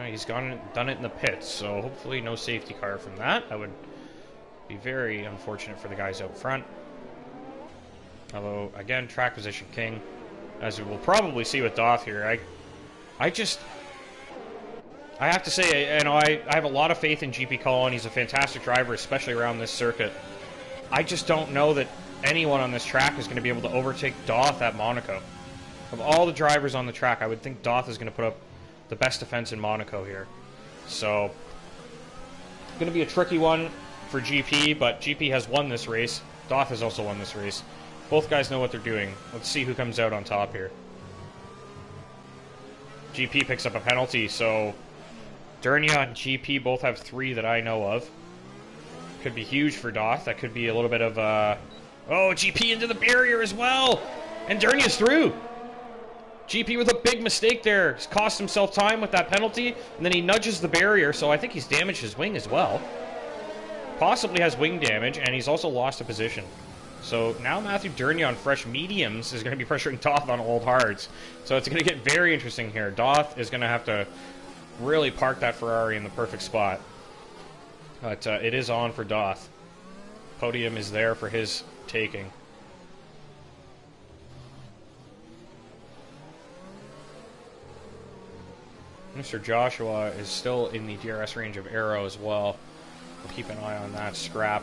He's done it in the pits, so hopefully no safety car from that. That would be very unfortunate for the guys out front. Although, again, track position king, as we will probably see with Doth here. I have to say, you know, I have a lot of faith in GP Colin. He's a fantastic driver, especially around this circuit. I just don't know that anyone on this track is going to be able to overtake Doth at Monaco. Of all the drivers on the track, I would think Doth is going to put up the best defense in Monaco here. So, Going to be a tricky one for GP, but GP has won this race. Doth has also won this race. Both guys know what they're doing. Let's see who comes out on top here. GP picks up a penalty, so Dernia and GP both have 3 that I know of. Could be huge for Doth. That could be a little bit of oh, GP into the barrier as well! And Dernia's through! GP with a big mistake there. He's cost himself time with that penalty, and then he nudges the barrier, so I think he's damaged his wing as well. Possibly has wing damage, and he's also lost a position. So now Matthew Dernia on fresh mediums is going to be pressuring Doth on old hards. So it's going to get very interesting here. Doth is going to have to really park that Ferrari in the perfect spot. But it is on for Doth. Podium is there for his taking. Mr. Joshua is still in the DRS range of Arrow as well. We'll keep an eye on that scrap.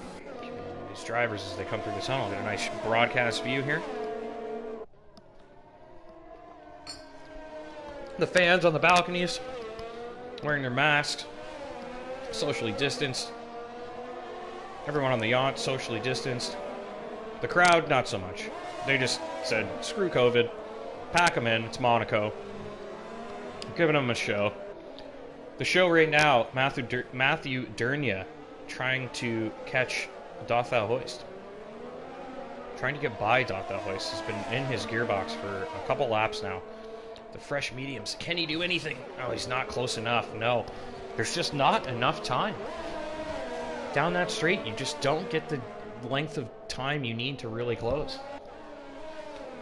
These drivers as they come through the tunnel. Get a nice broadcast view here. The fans on the balconies wearing their masks, socially distanced. Everyone on the yacht socially distanced. The crowd, not so much. They just said, screw COVID, pack them in, it's Monaco. Giving them a show. The show right now, Matthew Dernia trying to catch Doth Hoist. Trying to get by Doth Hoist. He's been in his gearbox for a couple laps now. The fresh mediums. Can he do anything? Oh, he's not close enough. No. There's just not enough time. Down that straight, you just don't get the length of time you need to really close.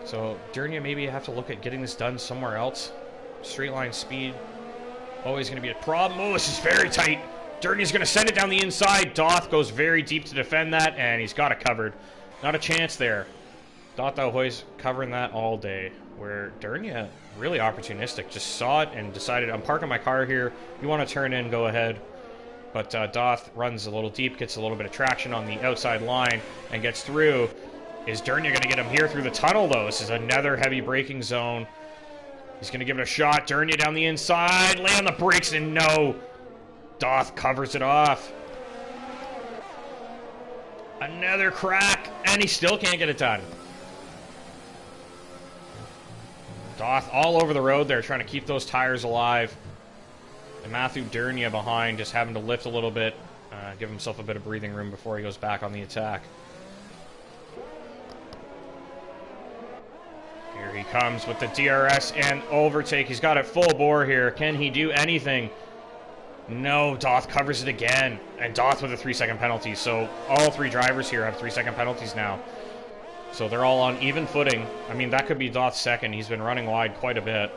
So, Dernia, maybe you have to look at getting this done somewhere else. Straight line speed. Always going to be a problem. Oh, this is very tight. Dernia's going to send it down the inside. Doth goes very deep to defend that, and he's got it covered. Not a chance there. Doth Hoist covering that all day. Where Dernia, really opportunistic, just saw it and decided, I'm parking my car here. You want to turn in, go ahead. But Doth runs a little deep, gets a little bit of traction on the outside line, and gets through. Is Dernia going to get him here through the tunnel, though? This is another heavy braking zone. He's going to give it a shot. Dernia down the inside. Lay on the brakes, and no. Doth covers it off. Another crack, and he still can't get it done. Doth all over the road there, trying to keep those tires alive. And Matthew Dernia behind, just having to lift a little bit, give himself a bit of breathing room before he goes back on the attack. Here he comes with the DRS and overtake. He's got it full bore here. Can he do anything? No, Doth covers it again. And Doth with a 3-second penalty. So all 3 drivers here have 3-second penalties now. So they're all on even footing. I mean, that could be Doth's second. He's been running wide quite a bit.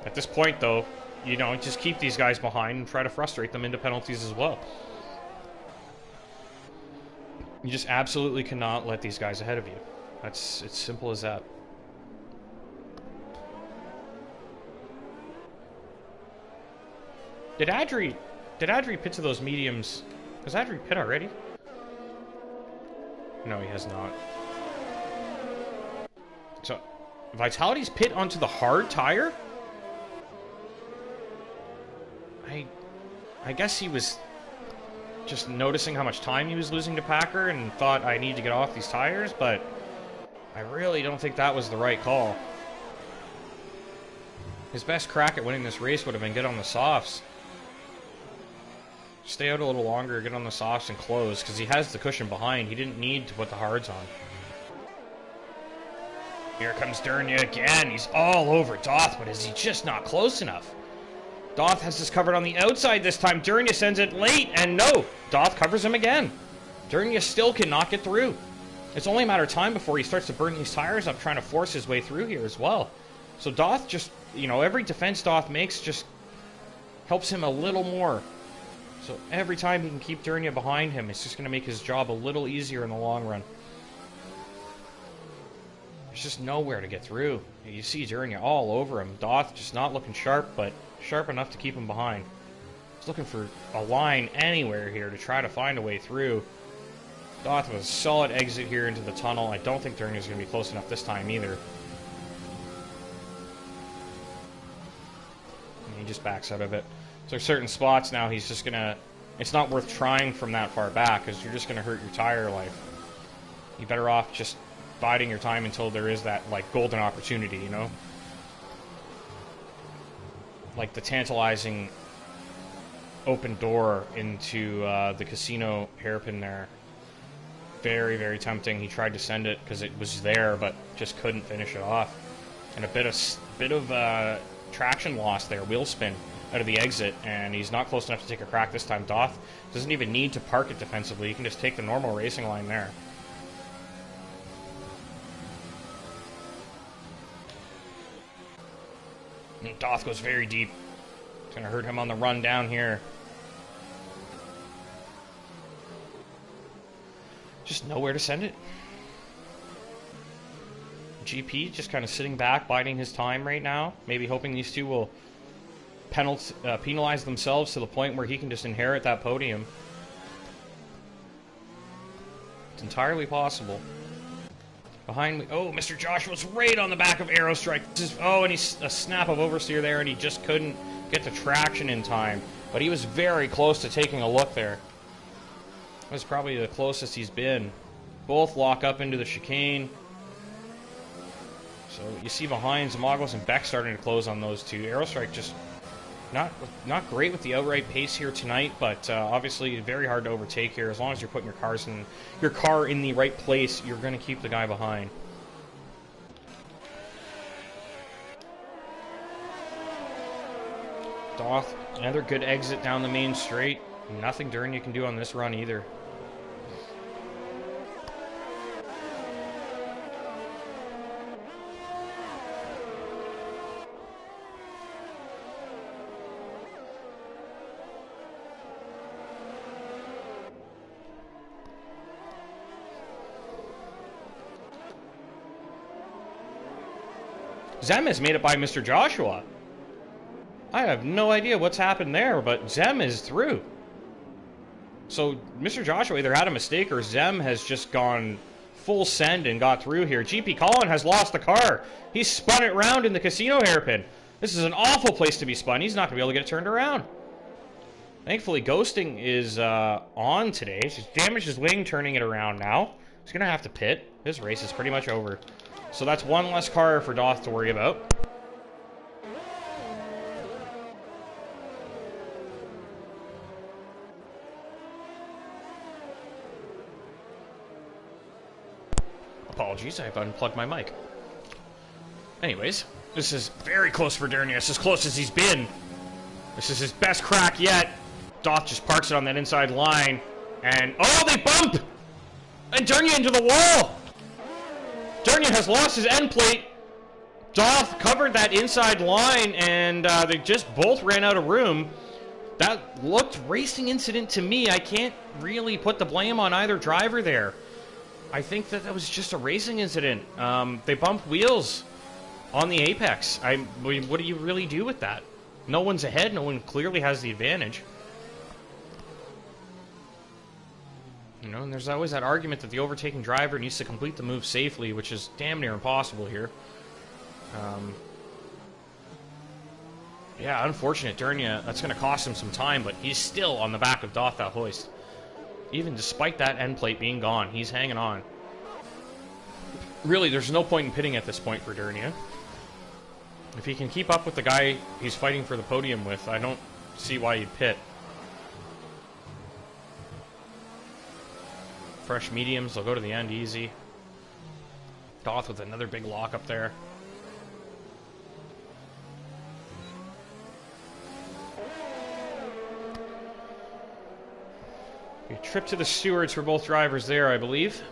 At this point, though, you know, just keep these guys behind and try to frustrate them into penalties as well. You just absolutely cannot let these guys ahead of you. It's simple as that. Did Adri pit to those mediums? Has Adri pit already? No, he has not. So, Vitality's pit onto the hard tire? I guess he was just noticing how much time he was losing to Packer and thought, I need to get off these tires, but I really don't think that was the right call. His best crack at winning this race would have been get on the softs. Stay out a little longer, get on the softs and close, because he has the cushion behind. He didn't need to put the hards on. Here comes Dernia again. He's all over Doth, but is he just not close enough? Doth has this covered on the outside this time. Dernia sends it late, and no, Doth covers him again. Dernia still cannot get through. It's only a matter of time before he starts to burn these tires up, trying to force his way through here as well. So Doth just, you know, every defense Doth makes just helps him a little more. So every time he can keep Dernia behind him, it's just going to make his job a little easier in the long run. There's just nowhere to get through. You see Dernia all over him. Doth just not looking sharp, but sharp enough to keep him behind. He's looking for a line anywhere here to try to find a way through. Doth with a solid exit here into the tunnel. I don't think Dernia's going to be close enough this time either. And he just backs out of it. So there's certain spots now he's just gonna... It's not worth trying from that far back, because you're just gonna hurt your tire life. You're better off just biding your time until there is that, like, golden opportunity, you know? Like the tantalizing open door into the casino hairpin there. Very, very tempting. He tried to send it because it was there, but just couldn't finish it off. And a bit of traction loss there, wheel spin out of the exit, and he's not close enough to take a crack this time. Doth doesn't even need to park it defensively. He can just take the normal racing line there. And Doth goes very deep. It's going to hurt him on the run down here. Just nowhere to send it. GP just kind of sitting back, biding his time right now. Maybe hoping these two will penalize themselves to the point where he can just inherit that podium. It's entirely possible. Behind me. Oh, Mr. Joshua's right on the back of Aerostrike. Oh, and he's a snap of oversteer there, and he just couldn't get the traction in time. But he was very close to taking a look there. That was probably the closest he's been. Both lock up into the chicane. So you see behind Zamagos and Beck starting to close on those two. Aerostrike just not great with the outright pace here tonight, but obviously very hard to overtake here. As long as you're putting your car in the right place, you're going to keep the guy behind. Doth, another good exit down the main straight. Nothing Dernier can do on this run either. Zem has made it by Mr. Joshua. I have no idea what's happened there, but Zem is through. So Mr. Joshua either had a mistake or Zem has just gone full send and got through here. GP Colin has lost the car. He's spun it round in the casino hairpin. This is an awful place to be spun. He's not going to be able to get it turned around. Thankfully, Ghosting is on today. She's damaged his wing turning it around now. He's going to have to pit. His race is pretty much over. So that's one less car for Doth to worry about. Apologies, I've unplugged my mic. Anyways, this is very close for Dernier. It's as close as he's been. This is his best crack yet. Doth just parks it on that inside line. And, oh, they bump! And Dernier into the wall! Dernier has lost his end plate. Doth covered that inside line, and they just both ran out of room. That looked racing incident to me. I can't really put the blame on either driver there. I think that was just a racing incident. They bumped wheels on the apex. What do you really do with that? No one's ahead. No one clearly has the advantage. You know, and there's always that argument that the overtaking driver needs to complete the move safely, which is damn near impossible here. Yeah, unfortunate. Dernier, that's going to cost him some time, but he's still on the back of Doth that hoist. Even despite that end plate being gone, he's hanging on. Really, there's no point in pitting at this point for Dernier. If he can keep up with the guy he's fighting for the podium with, I don't see why you'd pit. Fresh mediums, they'll go to the end easy. Doth with another big lock up there. A trip to the stewards for both drivers there, I believe.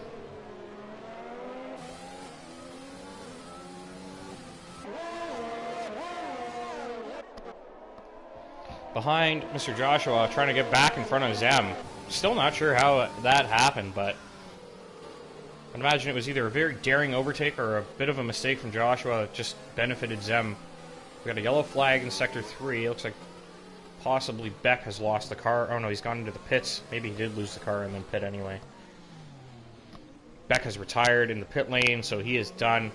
Behind Mr. Joshua, trying to get back in front of Zem. Still not sure how that happened, but I'd imagine it was either a very daring overtake or a bit of a mistake from Joshua that just benefited Zem. We got a yellow flag in Sector 3. It looks like possibly Beck has lost the car. Oh no, he's gone into the pits. Maybe he did lose the car and then pit anyway. Beck has retired in the pit lane, so he is done.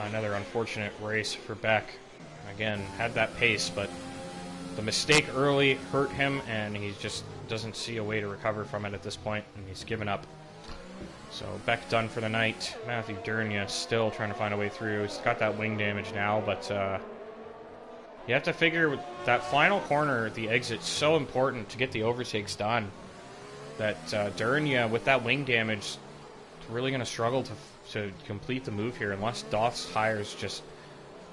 Another unfortunate race for Beck. Again, had that pace, but the mistake early hurt him, and he just doesn't see a way to recover from it at this point, and he's given up. So Beck done for the night. Matthew Durnia still trying to find a way through. He's got that wing damage now, but you have to figure that final corner, the exit's so important to get the overtakes done. That Durnia, with that wing damage, is really going to struggle to complete the move here unless Doth's tires just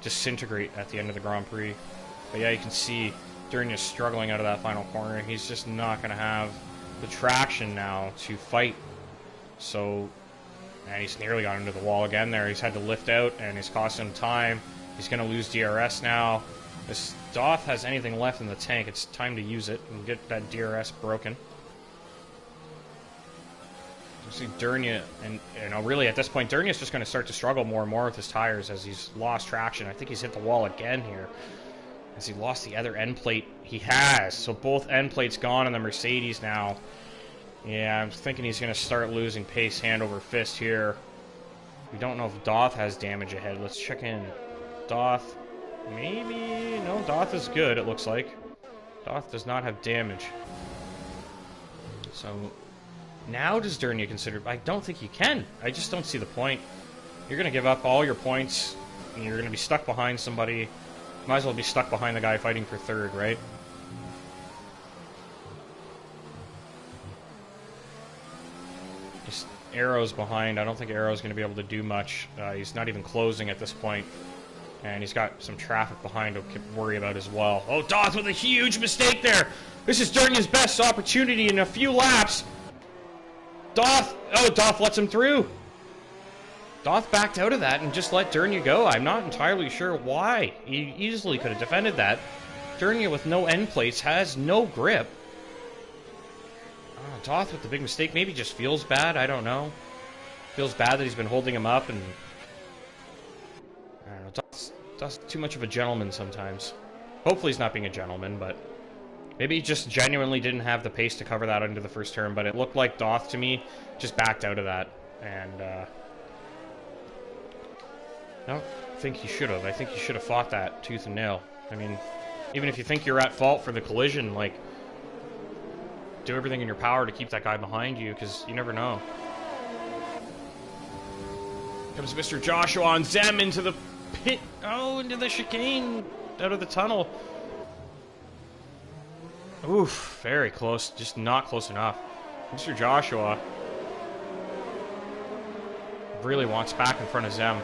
disintegrate at the end of the Grand Prix. But yeah, you can see Durnia's struggling out of that final corner. He's just not going to have the traction now to fight. So, and he's nearly got into the wall again there. He's had to lift out, and he's costing him time. He's going to lose DRS now. If Doth has anything left in the tank, it's time to use it and get that DRS broken. You see Durnia, and you know, really at this point, Durnia's just going to start to struggle more and more with his tires as he's lost traction. I think he's hit the wall again here. Has he lost the other end plate? He has. So both end plates gone on the Mercedes now. Yeah, I'm thinking he's going to start losing pace hand over fist here. We don't know if Doth has damage ahead. Let's check in. Doth, maybe? No, Doth is good, it looks like. Doth does not have damage. So, now does Durnia consider... I don't think he can. I just don't see the point. You're going to give up all your points, and you're going to be stuck behind somebody. Might as well be stuck behind the guy fighting for third, right? Just Arrow's behind. I don't think Arrow's going to be able to do much. He's not even closing at this point. And he's got some traffic behind to worry about as well. Oh, Doth with a huge mistake there! This is Durnia's best opportunity in a few laps. Doth! Oh, Doth lets him through! Doth backed out of that and just let Durnia go. I'm not entirely sure why. He easily could have defended that. Durnia with no end plates has no grip. Oh, Doth with the big mistake. Maybe just feels bad. I don't know. Feels bad that he's been holding him up, and I don't know. Doth's too much of a gentleman sometimes. Hopefully he's not being a gentleman, but maybe he just genuinely didn't have the pace to cover that into the first turn. But it looked like Doth to me just backed out of that, and I don't think he should have. I think he should have fought that tooth and nail. I mean, even if you think you're at fault for the collision, like, do everything in your power to keep that guy behind you, because you never know. Comes Mr. Joshua on Zem into the pit. Oh, into the chicane. Out of the tunnel. Oof, very close. Just not close enough. Mr. Joshua really wants back in front of Zem.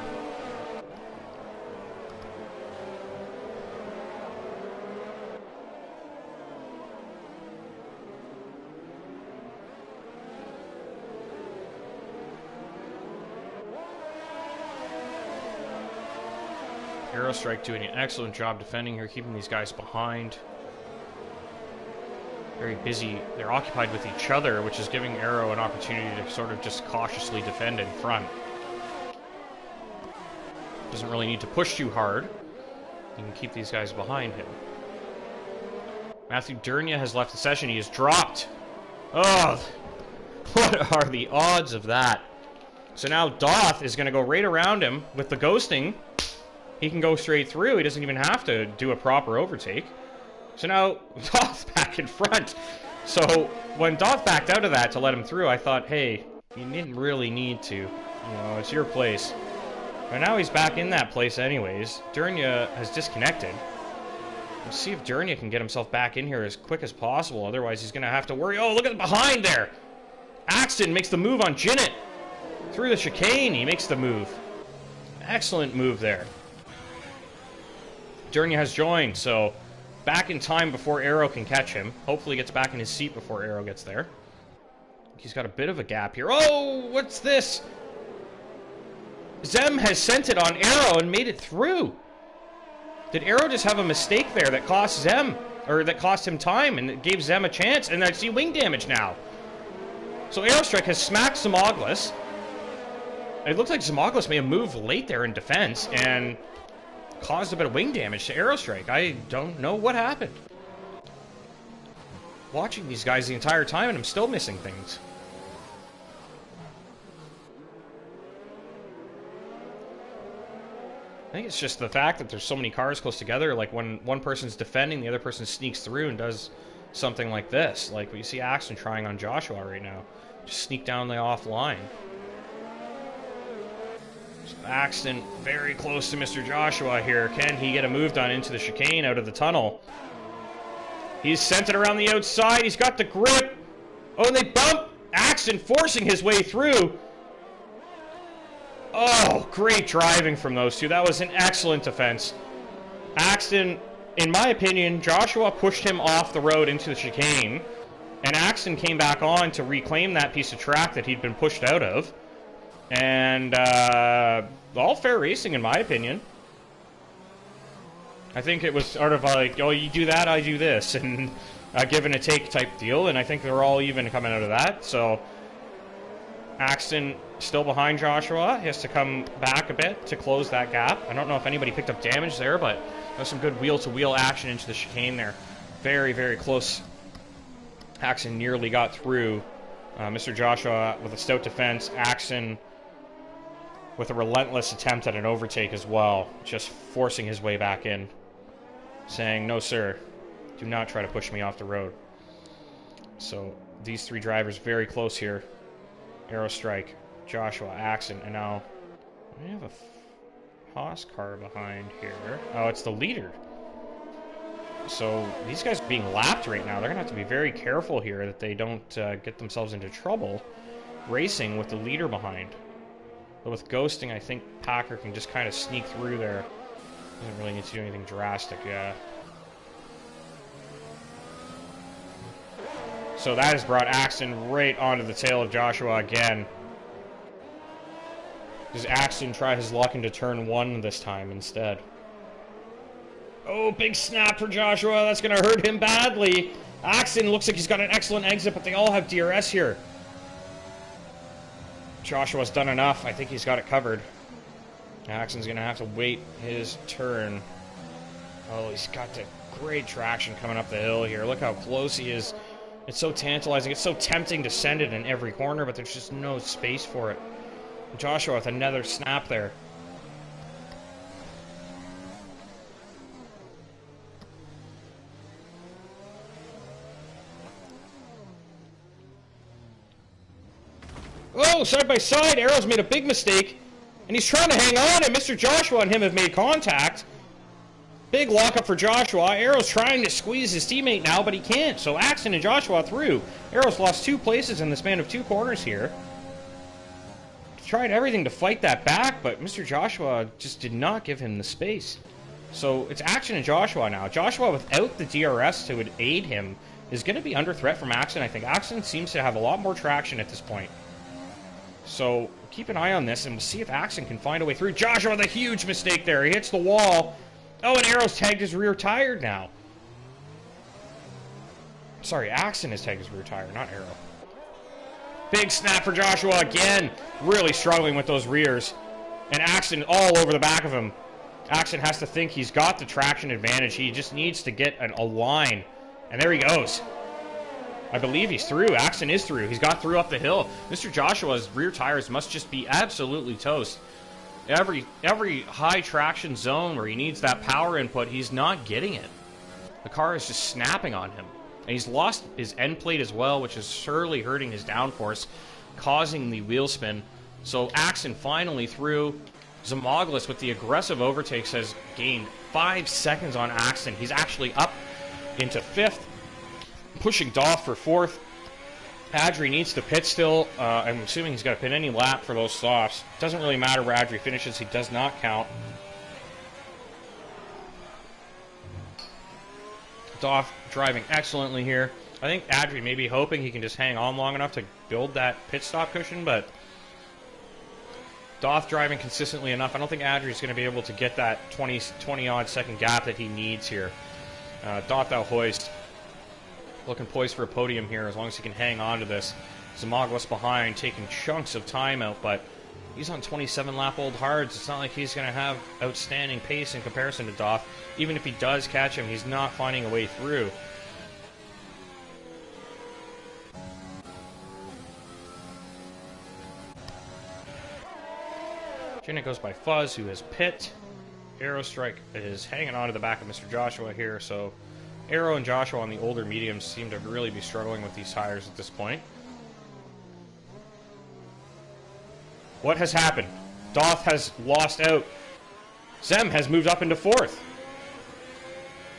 Aerostrike doing an excellent job defending here, keeping these guys behind. Very busy. They're occupied with each other, which is giving Aero an opportunity to sort of just cautiously defend in front. Doesn't really need to push too hard. He can keep these guys behind him. Matthew Durnia has left the session. He is dropped. Oh, what are the odds of that? So now Doth is going to go right around him with the ghosting. He can go straight through. He doesn't even have to do a proper overtake. So now Doth back in front. So when Doth backed out of that to let him through, I thought, hey, you didn't really need to. You know, it's your place. But now he's back in that place anyways. Durnia has disconnected. Let's see if Durnia can get himself back in here as quick as possible. Otherwise, he's going to have to worry. Oh, look at the behind there. Axton makes the move on Jinnit. Through the chicane, he makes the move. Excellent move there. Durnia has joined, so back in time before Aero can catch him. Hopefully gets back in his seat before Aero gets there. He's got a bit of a gap here. Oh, what's this? Zem has sent it on Aero and made it through. Did Aero just have a mistake there that cost Zem, or that cost him time, and it gave Zem a chance? And I see wing damage now. So Aerostrike has smacked Zimoglis. It looks like Zimoglis may have moved late there in defense, and caused a bit of wing damage to Aerostrike. I don't know what happened. Watching these guys the entire time, and I'm still missing things. I think it's just the fact that there's so many cars close together. Like when one person's defending, the other person sneaks through and does something like this. Like what you see Axton trying on Joshua right now. Just sneak down the offline. So Axton very close to Mr. Joshua here. Can he get a move done into the chicane out of the tunnel? He's sent it around the outside. He's got the grip. Oh, and they bump. Axton forcing his way through. Oh, great driving from those two. That was an excellent defense. Axton, in my opinion, Joshua pushed him off the road into the chicane, and Axton came back on to reclaim that piece of track that he'd been pushed out of. And all fair racing, in my opinion. I think it was sort of like, oh, you do that, I do this, and a give and a take type deal, and I think they're all even coming out of that. So Axton still behind Joshua. He has to come back a bit to close that gap. I don't know if anybody picked up damage there, but there's some good wheel-to-wheel action into the chicane there. Very, very close. Axton nearly got through. Mr. Joshua with a stout defense. Axton with a relentless attempt at an overtake as well. Just forcing his way back in. Saying, no, sir. Do not try to push me off the road. So these three drivers very close here. Aero Strike, Joshua, Axton, and now we have a Haas car behind here. Oh, it's the leader. So these guys are being lapped right now. They're going to have to be very careful here that they don't get themselves into trouble racing with the leader behind. But with ghosting, I think Packer can just kind of sneak through there. Doesn't really need to do anything drastic, yeah. So that has brought Axton right onto the tail of Joshua again. Does Axton try his luck into turn one this time instead? Oh, big snap for Joshua. That's going to hurt him badly. Axton looks like he's got an excellent exit, but they all have DRS here. Joshua's done enough. I think he's got it covered. Axton's going to have to wait his turn. Oh, he's got the great traction coming up the hill here. Look how close he is. It's so tantalizing. It's so tempting to send it in every corner, but there's just no space for it. Joshua with another snap there. Oh, side by side, Arrow's made a big mistake, and he's trying to hang on, and Mr. Joshua and him have made contact. Big lockup for Joshua. Arrow's trying to squeeze his teammate now, but he can't. So Axton and Joshua through. Arrow's lost 2 places in the span of 2 corners here. Tried everything to fight that back, but Mr. Joshua just did not give him the space. So it's Axton and Joshua now. Joshua, without the DRS to aid him, is going to be under threat from Axton. I think Axton seems to have a lot more traction at this point. So keep an eye on this, and we'll see if Axton can find a way through. Joshua with a huge mistake there. He hits the wall. Oh, and Arrow's tagged his rear tire now. Sorry, Axton has tagged his rear tire, not Arrow. Big snap for Joshua again. Really struggling with those rears. And Axton all over the back of him. Axton has to think he's got the traction advantage. He just needs to get a line. And there he goes. I believe he's through. Axton is through. He's got through up the hill. Mr. Joshua's rear tires must just be absolutely toast. Every high traction zone where he needs that power input, he's not getting it. The car is just snapping on him. And he's lost his end plate as well, which is surely hurting his downforce, causing the wheel spin. So Axton finally through. Zimoglis with the aggressive overtakes has gained 5 seconds on Axton. He's actually up into 5th, pushing Doff for 4th. Adri needs to pit still. I'm assuming he's got to pit any lap for those softs. Doesn't really matter where Adri finishes. He does not count. Doff driving excellently here. I think Adri may be hoping he can just hang on long enough to build that pit stop cushion, but Doff driving consistently enough. I don't think Adri's going to be able to get that 20-odd second gap that he needs here. Doff thou hoist. Looking poised for a podium here as long as he can hang on to this. Zimoglis behind, taking chunks of time out, but he's on 27-lap-old hards. It's not like he's going to have outstanding pace in comparison to Doff. Even if he does catch him, he's not finding a way through. Jenna goes by Fuzz, who has pit. Aerostrike is hanging on to the back of Mr. Joshua here, so Aero and Joshua on the older mediums seem to really be struggling with these tires at this point. What has happened? Doth has lost out. Zem has moved up into 4th.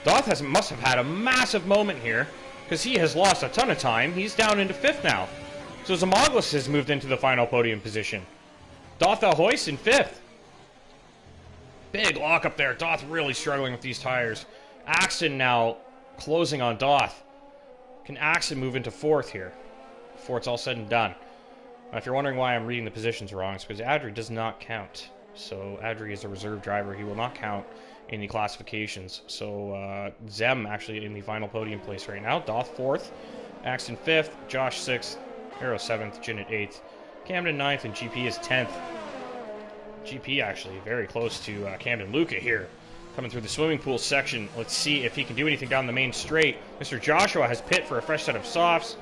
Doth must have had a massive moment here, because he has lost a ton of time. He's down into 5th now. So Zimaglis has moved into the final podium position. Doth Hoist in 5th. Big lock up there. Doth really struggling with these tires. Axton now closing on Doth. Can Axton move into 4th here before it's all said and done? Now, if you're wondering why I'm reading the positions wrong, it's because Adri does not count. So Adri is a reserve driver. He will not count in the classifications. So Zem actually in the final podium place right now. Doth 4th, Axton 5th, Josh 6th, Aero 7th, Jin at 8th, Camden 9th, and GP is 10th. GP actually very close to Camden Luca here. Coming through the swimming pool section. Let's see if he can do anything down the main straight. Mr. Joshua has pit for a fresh set of softs.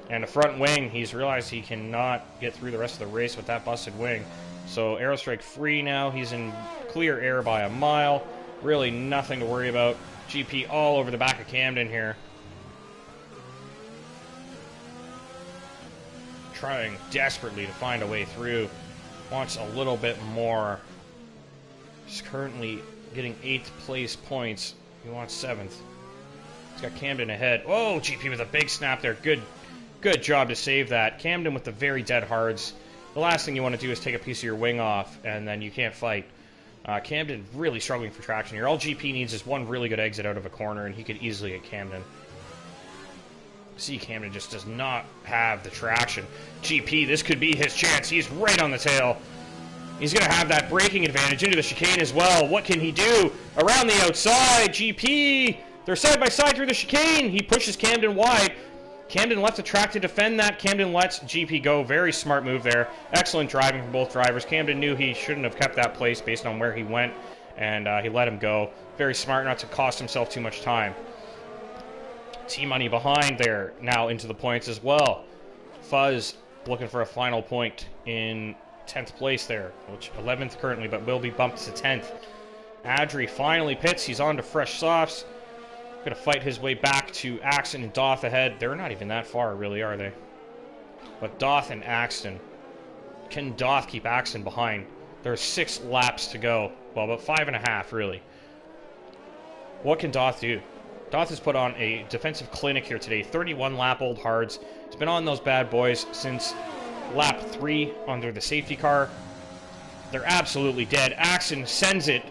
And a front wing, he's realized he cannot get through the rest of the race with that busted wing. So Aerostrike free now. He's in clear air by a mile. Really nothing to worry about. GP all over the back of Camden here. Trying desperately to find a way through. Wants a little bit more. He's currently getting 8th place points. He wants 7th. He's got Camden ahead. Oh, GP with a big snap there. Good job to save that. Camden with the very dead hards. The last thing you want to do is take a piece of your wing off, and then you can't fight. Camden really struggling for traction here. All GP needs is one really good exit out of a corner, and he could easily get Camden. See, Camden just does not have the traction. GP, this could be his chance. He's right on the tail. He's going to have that braking advantage into the chicane as well. What can he do? Around the outside, GP. They're side by side through the chicane. He pushes Camden wide. Camden left the track to defend that. Camden lets GP go. Very smart move there. Excellent driving from both drivers. Camden knew he shouldn't have kept that place based on where he went, and he let him go. Very smart not to cost himself too much time. T-Money behind there, now into the points as well. Fuzz looking for a final point in 10th place there, which 11th currently, but will be bumped to 10th. Adri finally pits. He's on to fresh softs. Going to fight his way back to Axton and Doth ahead. They're not even that far, really, are they? But Doth and Axton. Can Doth keep Axton behind? There's 6 laps to go. Well, about 5.5, really. What can Doth do? Doth has put on a defensive clinic here today. 31 lap old hards. He's been on those bad boys since lap 3 under the safety car. They're absolutely dead. Axton sends it.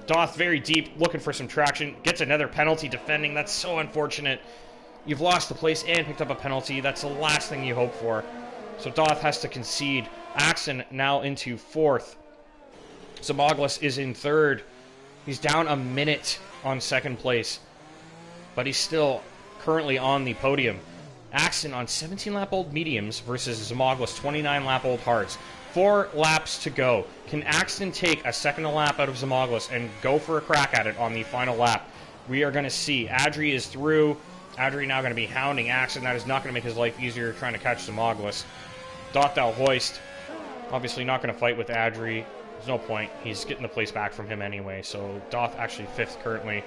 Doth very deep, looking for some traction. Gets another penalty defending. That's so unfortunate. You've lost the place and picked up a penalty. That's the last thing you hope for. So Doth has to concede. Axton now into 4th. Zimaglis is in 3rd. He's down a minute on 2nd place. But he's still currently on the podium. Axton on 17-lap-old mediums versus Zimaglis 29-lap-old hards. 4 laps to go. Can Axton take a second lap out of Zimaglis and go for a crack at it on the final lap? We are going to see. Adri is through. Adri now going to be hounding Axton. That is not going to make his life easier trying to catch Zimaglis. Doth Hoist, obviously not going to fight with Adri. There's no point. He's getting the place back from him anyway. So Doth actually 5th currently.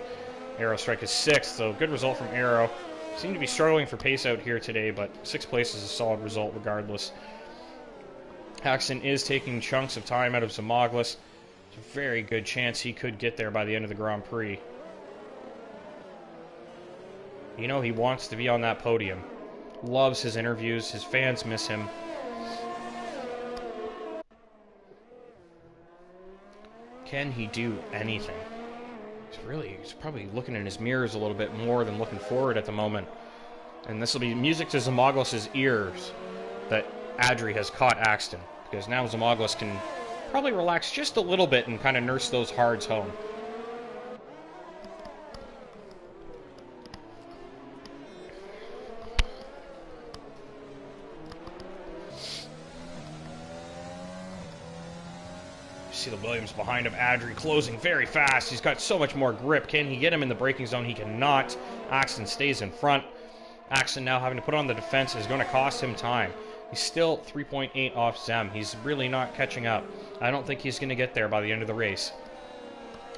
Aerostrike is 6th, so good result from Aero. Seem to be struggling for pace out here today, but 6th place is a solid result regardless. Axton is taking chunks of time out of Zimaglis. There's a very good chance he could get there by the end of the Grand Prix. You know he wants to be on that podium. Loves his interviews. His fans miss him. Can he do anything? He's probably looking in his mirrors a little bit more than looking forward at the moment. And this will be music to Zimaglis' ears that Adri has caught Axton. Because now Zimaglis can probably relax just a little bit and kind of nurse those hards home. See the Williams behind him. Adri closing very fast. He's got so much more grip. Can he get him in the braking zone? He cannot. Axton stays in front. Axton now having to put on the defense is going to cost him time. He's still 3.8 off Zem. He's really not catching up. I don't think he's going to get there by the end of the race.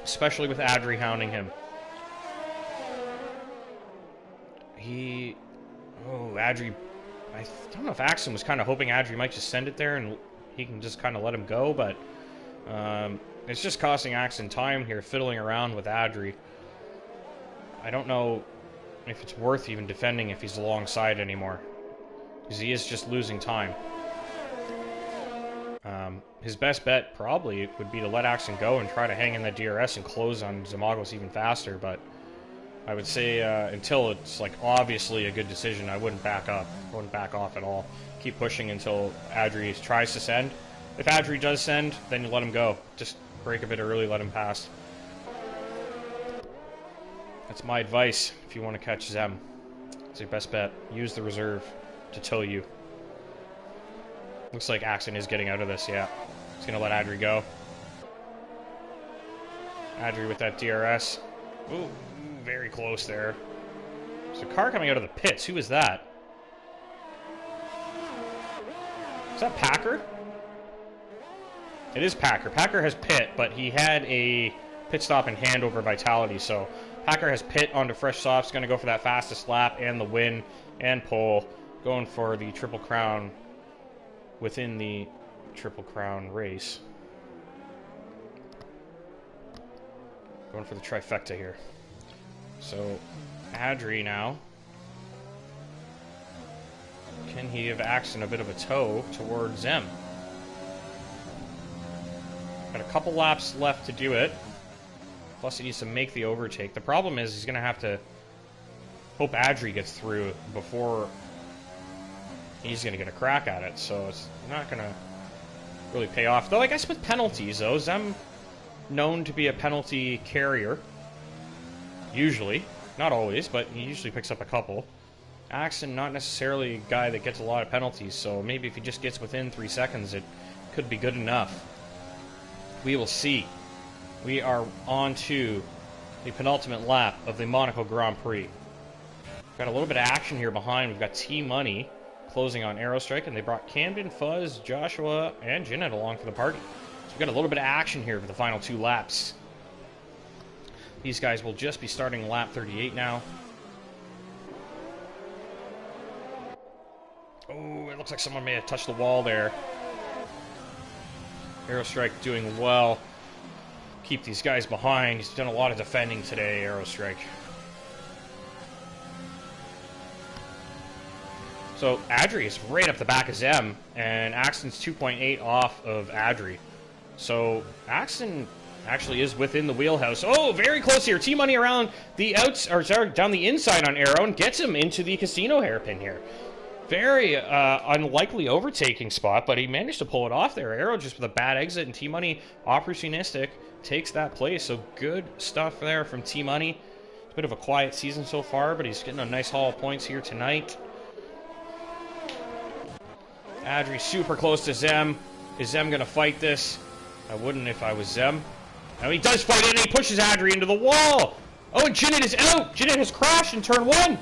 Especially with Adri hounding him. Oh, Adri... I don't know if Axton was kind of hoping Adri might just send it there and he can just kind of let him go, but... it's just costing Axton time here, fiddling around with Adri. I don't know if it's worth even defending if he's alongside anymore. Because he is just losing time. His best bet probably would be to let Axton go and try to hang in the DRS and close on Zamagos even faster, but I would say until it's like obviously a good decision, I wouldn't back up. I wouldn't back off at all. Keep pushing until Adri tries to send. If Adri does send, then you let him go. Just break a bit early, let him pass. That's my advice if you want to catch Zem. It's your best bet. Use the reserve to tow you. Looks like Axton is getting out of this, yeah. He's going to let Adri go. Adri with that DRS. Ooh, very close there. There's a car coming out of the pits. Who is that? Is that Packer? It is Packer. Packer has pit, but he had a pit stop in hand over Vitality, so Packer has pit onto fresh softs, going to go for that fastest lap and the win and pole, going for the Triple Crown within the Triple Crown race. Going for the trifecta here. So, Adri now. Can he give Axton a bit of a tow towards Zem? Got a couple laps left to do it. Plus he needs to make the overtake. The problem is he's going to have to hope Adri gets through before he's going to get a crack at it. So it's not going to really pay off. Though I guess with penalties, though, Zem known to be a penalty carrier. Usually. Not always, but he usually picks up a couple. Axton, not necessarily a guy that gets a lot of penalties, so maybe if he just gets within 3 seconds, it could be good enough. We will see. We are on to the penultimate lap of the Monaco Grand Prix. Got a little bit of action here behind. We've got T-Money closing on Aerostrike, and they brought Camden, Fuzz, Joshua, and Jeanette along for the party. So we've got a little bit of action here for the final 2 laps. These guys will just be starting lap 38 now. Oh, it looks like someone may have touched the wall there. Aerostrike doing well. Keep these guys behind. He's done a lot of defending today, Aerostrike. So Adri is right up the back of Zem, and Axton's 2.8 off of Adri. So Axton actually is within the wheelhouse. Oh, very close here. T-Money around the outs, or sorry, down the inside on Aero and gets him into the casino hairpin here. Very unlikely overtaking spot, but he managed to pull it off there. Aero just with a bad exit, and T-Money opportunistic takes that place. So good stuff there from T-Money. It's a bit of a quiet season so far, but he's getting a nice haul of points here tonight. Adri super close to Zem. Is Zem going to fight this? I wouldn't if I was Zem. Now he does fight it, and he pushes Adri into the wall. Oh, and Jeanette is out. Jeanette has crashed in turn 1.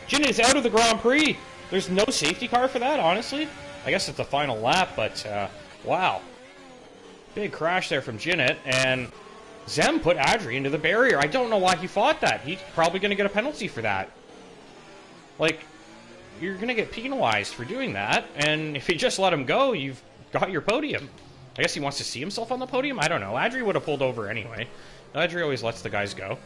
Jeanette is out of the Grand Prix. There's no safety car for that, honestly. I guess it's the final lap, but wow. Big crash there from Jeanette, and Zem put Adri into the barrier. I don't know why he fought that. He's probably going to get a penalty for that. Like, you're going to get penalized for doing that, and if you just let him go, you've got your podium. I guess he wants to see himself on the podium? I don't know. Adri would have pulled over anyway. Adri always lets the guys go.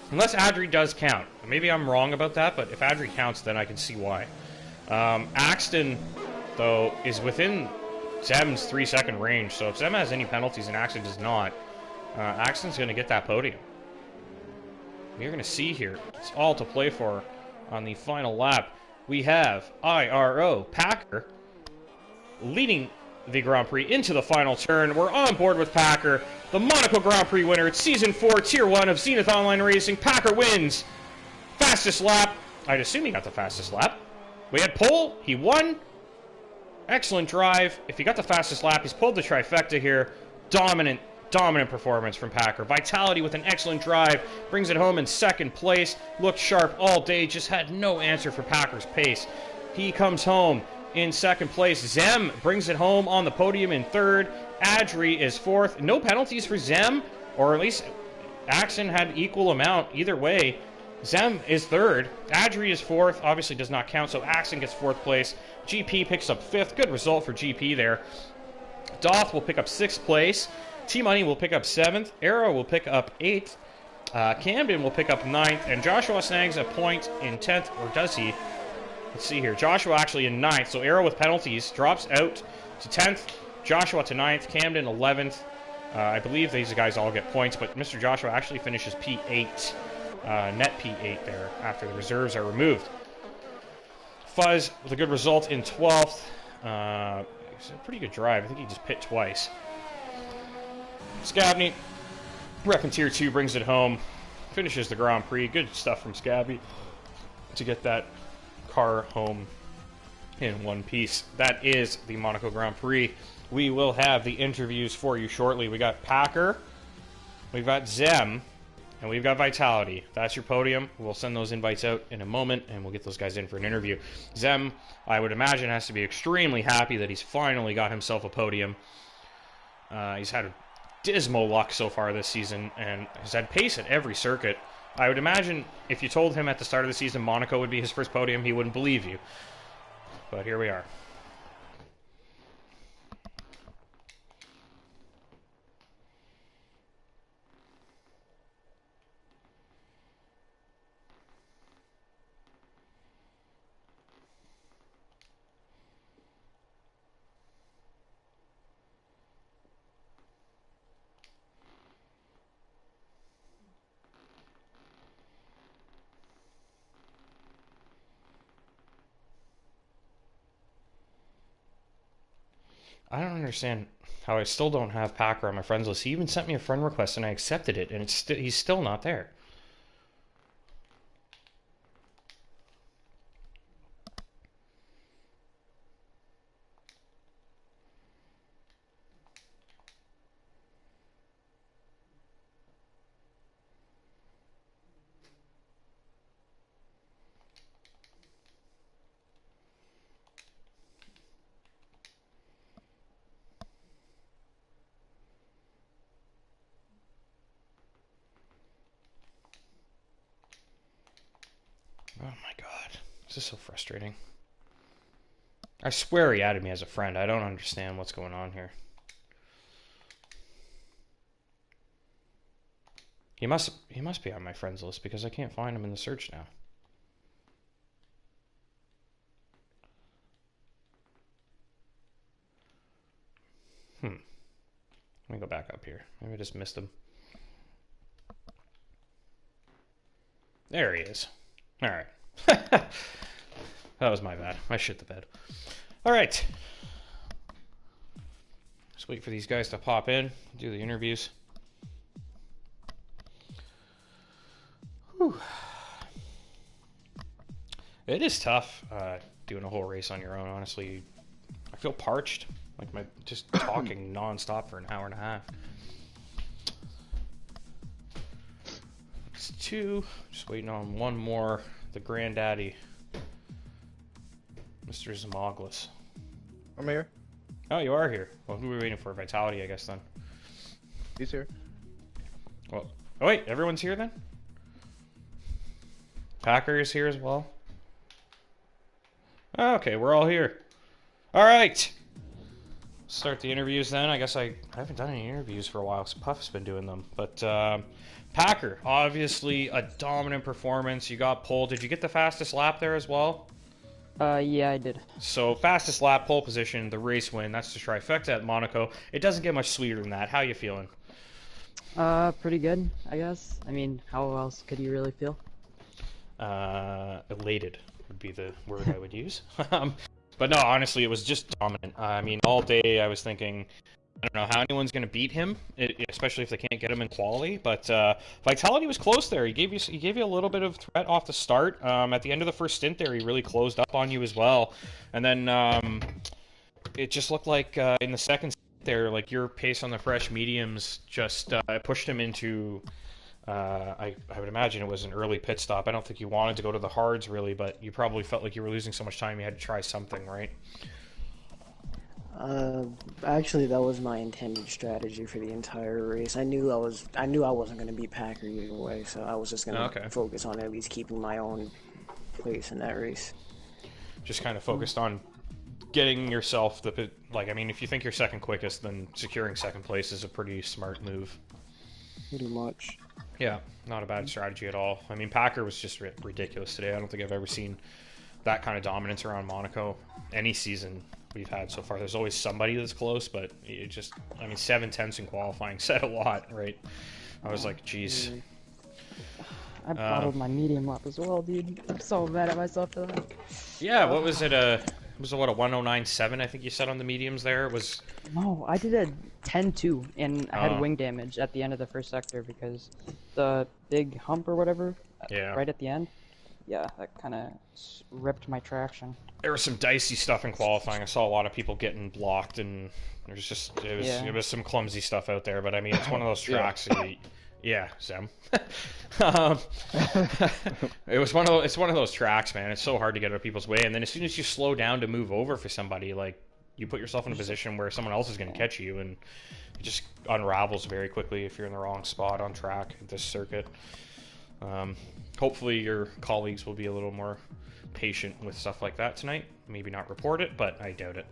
Unless Adri does count. Maybe I'm wrong about that, but if Adri counts, then I can see why. Axton, though, is within Zem's 3-second range, so if Zem has any penalties and Axton does not, Axton's going to get that podium. You're going to see here, it's all to play for on the final lap. We have IRO Packer leading the Grand Prix into the final turn. We're on board with Packer, the Monaco Grand Prix winner. It's Season 4, Tier 1 of Zenith Online Racing. Packer wins. Fastest lap. I'd assume he got the fastest lap. We had pole. He won. Excellent drive. If he got the fastest lap, he's pulled the trifecta here. Dominant performance from Packer. Vitality with an excellent drive. Brings it home in 2nd place. Looked sharp all day. Just had no answer for Packer's pace. He comes home in second place. Zem brings it home on the podium in third. Adri is fourth. No penalties for Zem, or at least Axon had equal amount. Either way, Zem is third. Adri is fourth. Obviously does not count, so Axon gets fourth place. GP picks up fifth. Good result for GP there. Doth will pick up sixth place. T-Money will pick up seventh. Arrow will pick up eighth. Camden will pick up ninth. And Joshua snags a point in 10th, or does he? Let's see here. Joshua actually in 9th, so Arrow with penalties drops out to 10th. Joshua to 9th. Camden 11th. I believe these guys all get points, but Mr. Joshua actually finishes P8. Net P8 there after the reserves are removed. Fuzz with a good result in 12th. It's a pretty good drive. I think he just pit twice. Scabney, rep in Tier 2, brings it home. Finishes the Grand Prix. Good stuff from Scabby to get that car home in one piece. That is the Monaco Grand Prix. We will have the interviews for you shortly. We got Packer, we've got Zem, and we've got Vitality. That's your podium. We'll send those invites out in a moment, and we'll get those guys in for an interview. Zem, I would imagine, has to be extremely happy that he's finally got himself a podium. He's had dismal luck so far this season, and has had pace at every circuit. I would imagine if you told him at the start of the season Monaco would be his first podium, he wouldn't believe you. But here we are. I don't understand how I still don't have Packer on my friends list. He even sent me a friend request and I accepted it, and he's still not there. Oh my god. This is so frustrating. I swear he added me as a friend. I don't understand what's going on here. He must be on my friends list because I can't find him in the search now. Let me go back up here. Maybe I just missed him. There he is. Alright. That was my bad. I shit the bed. Alright. Just wait for these guys to pop in, do the interviews. Whew. It is tough doing a whole race on your own, honestly. I feel parched. Like my just talking non-stop for an hour and a half. It's 2. Just waiting on one more. The granddaddy, Mr. Zamoglis. I'm here. Oh, you are here. Well, who are we waiting for? Vitality, I guess, then. He's here. Well, oh wait, everyone's here then? Packer is here as well? Oh, okay, we're all here. Alright! Start the interviews then. I guess I haven't done any interviews for a while because Puff's been doing them. But, Packer, obviously a dominant performance. You got pole. Did you get the fastest lap there as well? Yeah, I did. So, fastest lap, pole position, the race win. That's the trifecta at Monaco. It doesn't get much sweeter than that. How you feeling? Pretty good, I guess. I mean, how else could you really feel? Elated would be the word I would use. But no, honestly, it was just dominant. I mean, all day I was thinking, I don't know how anyone's going to beat him, especially if they can't get him in quality. But Vitality was close there. He gave you a little bit of threat off the start. At the end of the first stint there, he really closed up on you as well. And then it just looked like in the second stint there, like your pace on the fresh mediums just pushed him into I would imagine it was an early pit stop. I don't think you wanted to go to the hards really, but you probably felt like you were losing so much time you had to try something, right? Actually, that was my intended strategy for the entire race. I knew I wasn't going to beat Packer either way, so I was just going to focus on at least keeping my own place in that race. Just kind of focused on getting yourself I mean, if you think you're second quickest, then securing second place is a pretty smart move. Pretty much. Yeah, not a bad strategy at all. I mean, Packer was just ridiculous today. I don't think I've ever seen that kind of dominance around Monaco any season we've had so far. There's always somebody that's close, but it just, I mean, 7/10 in qualifying said a lot, right? I was like, geez. I bottled my medium lap as well, dude. I'm so mad at myself for that. Yeah, what was it? Was it what, a 109.7? I think you said on the mediums there was. No, I did a 10.2, and I had wing damage at the end of the first sector because the big hump or whatever, right at the end. Yeah, that kind of ripped my traction. There was some dicey stuff in qualifying. I saw a lot of people getting blocked, and it was some clumsy stuff out there. But I mean, it's one of those tracks. Yeah, Sam. It's one of those tracks, man. It's so hard to get out of people's way, and then as soon as you slow down to move over for somebody, like you put yourself in a position where someone else is going to catch you, and it just unravels very quickly if you're in the wrong spot on track at this circuit. Hopefully your colleagues will be a little more patient with stuff like that tonight. Maybe not report it, but I doubt it.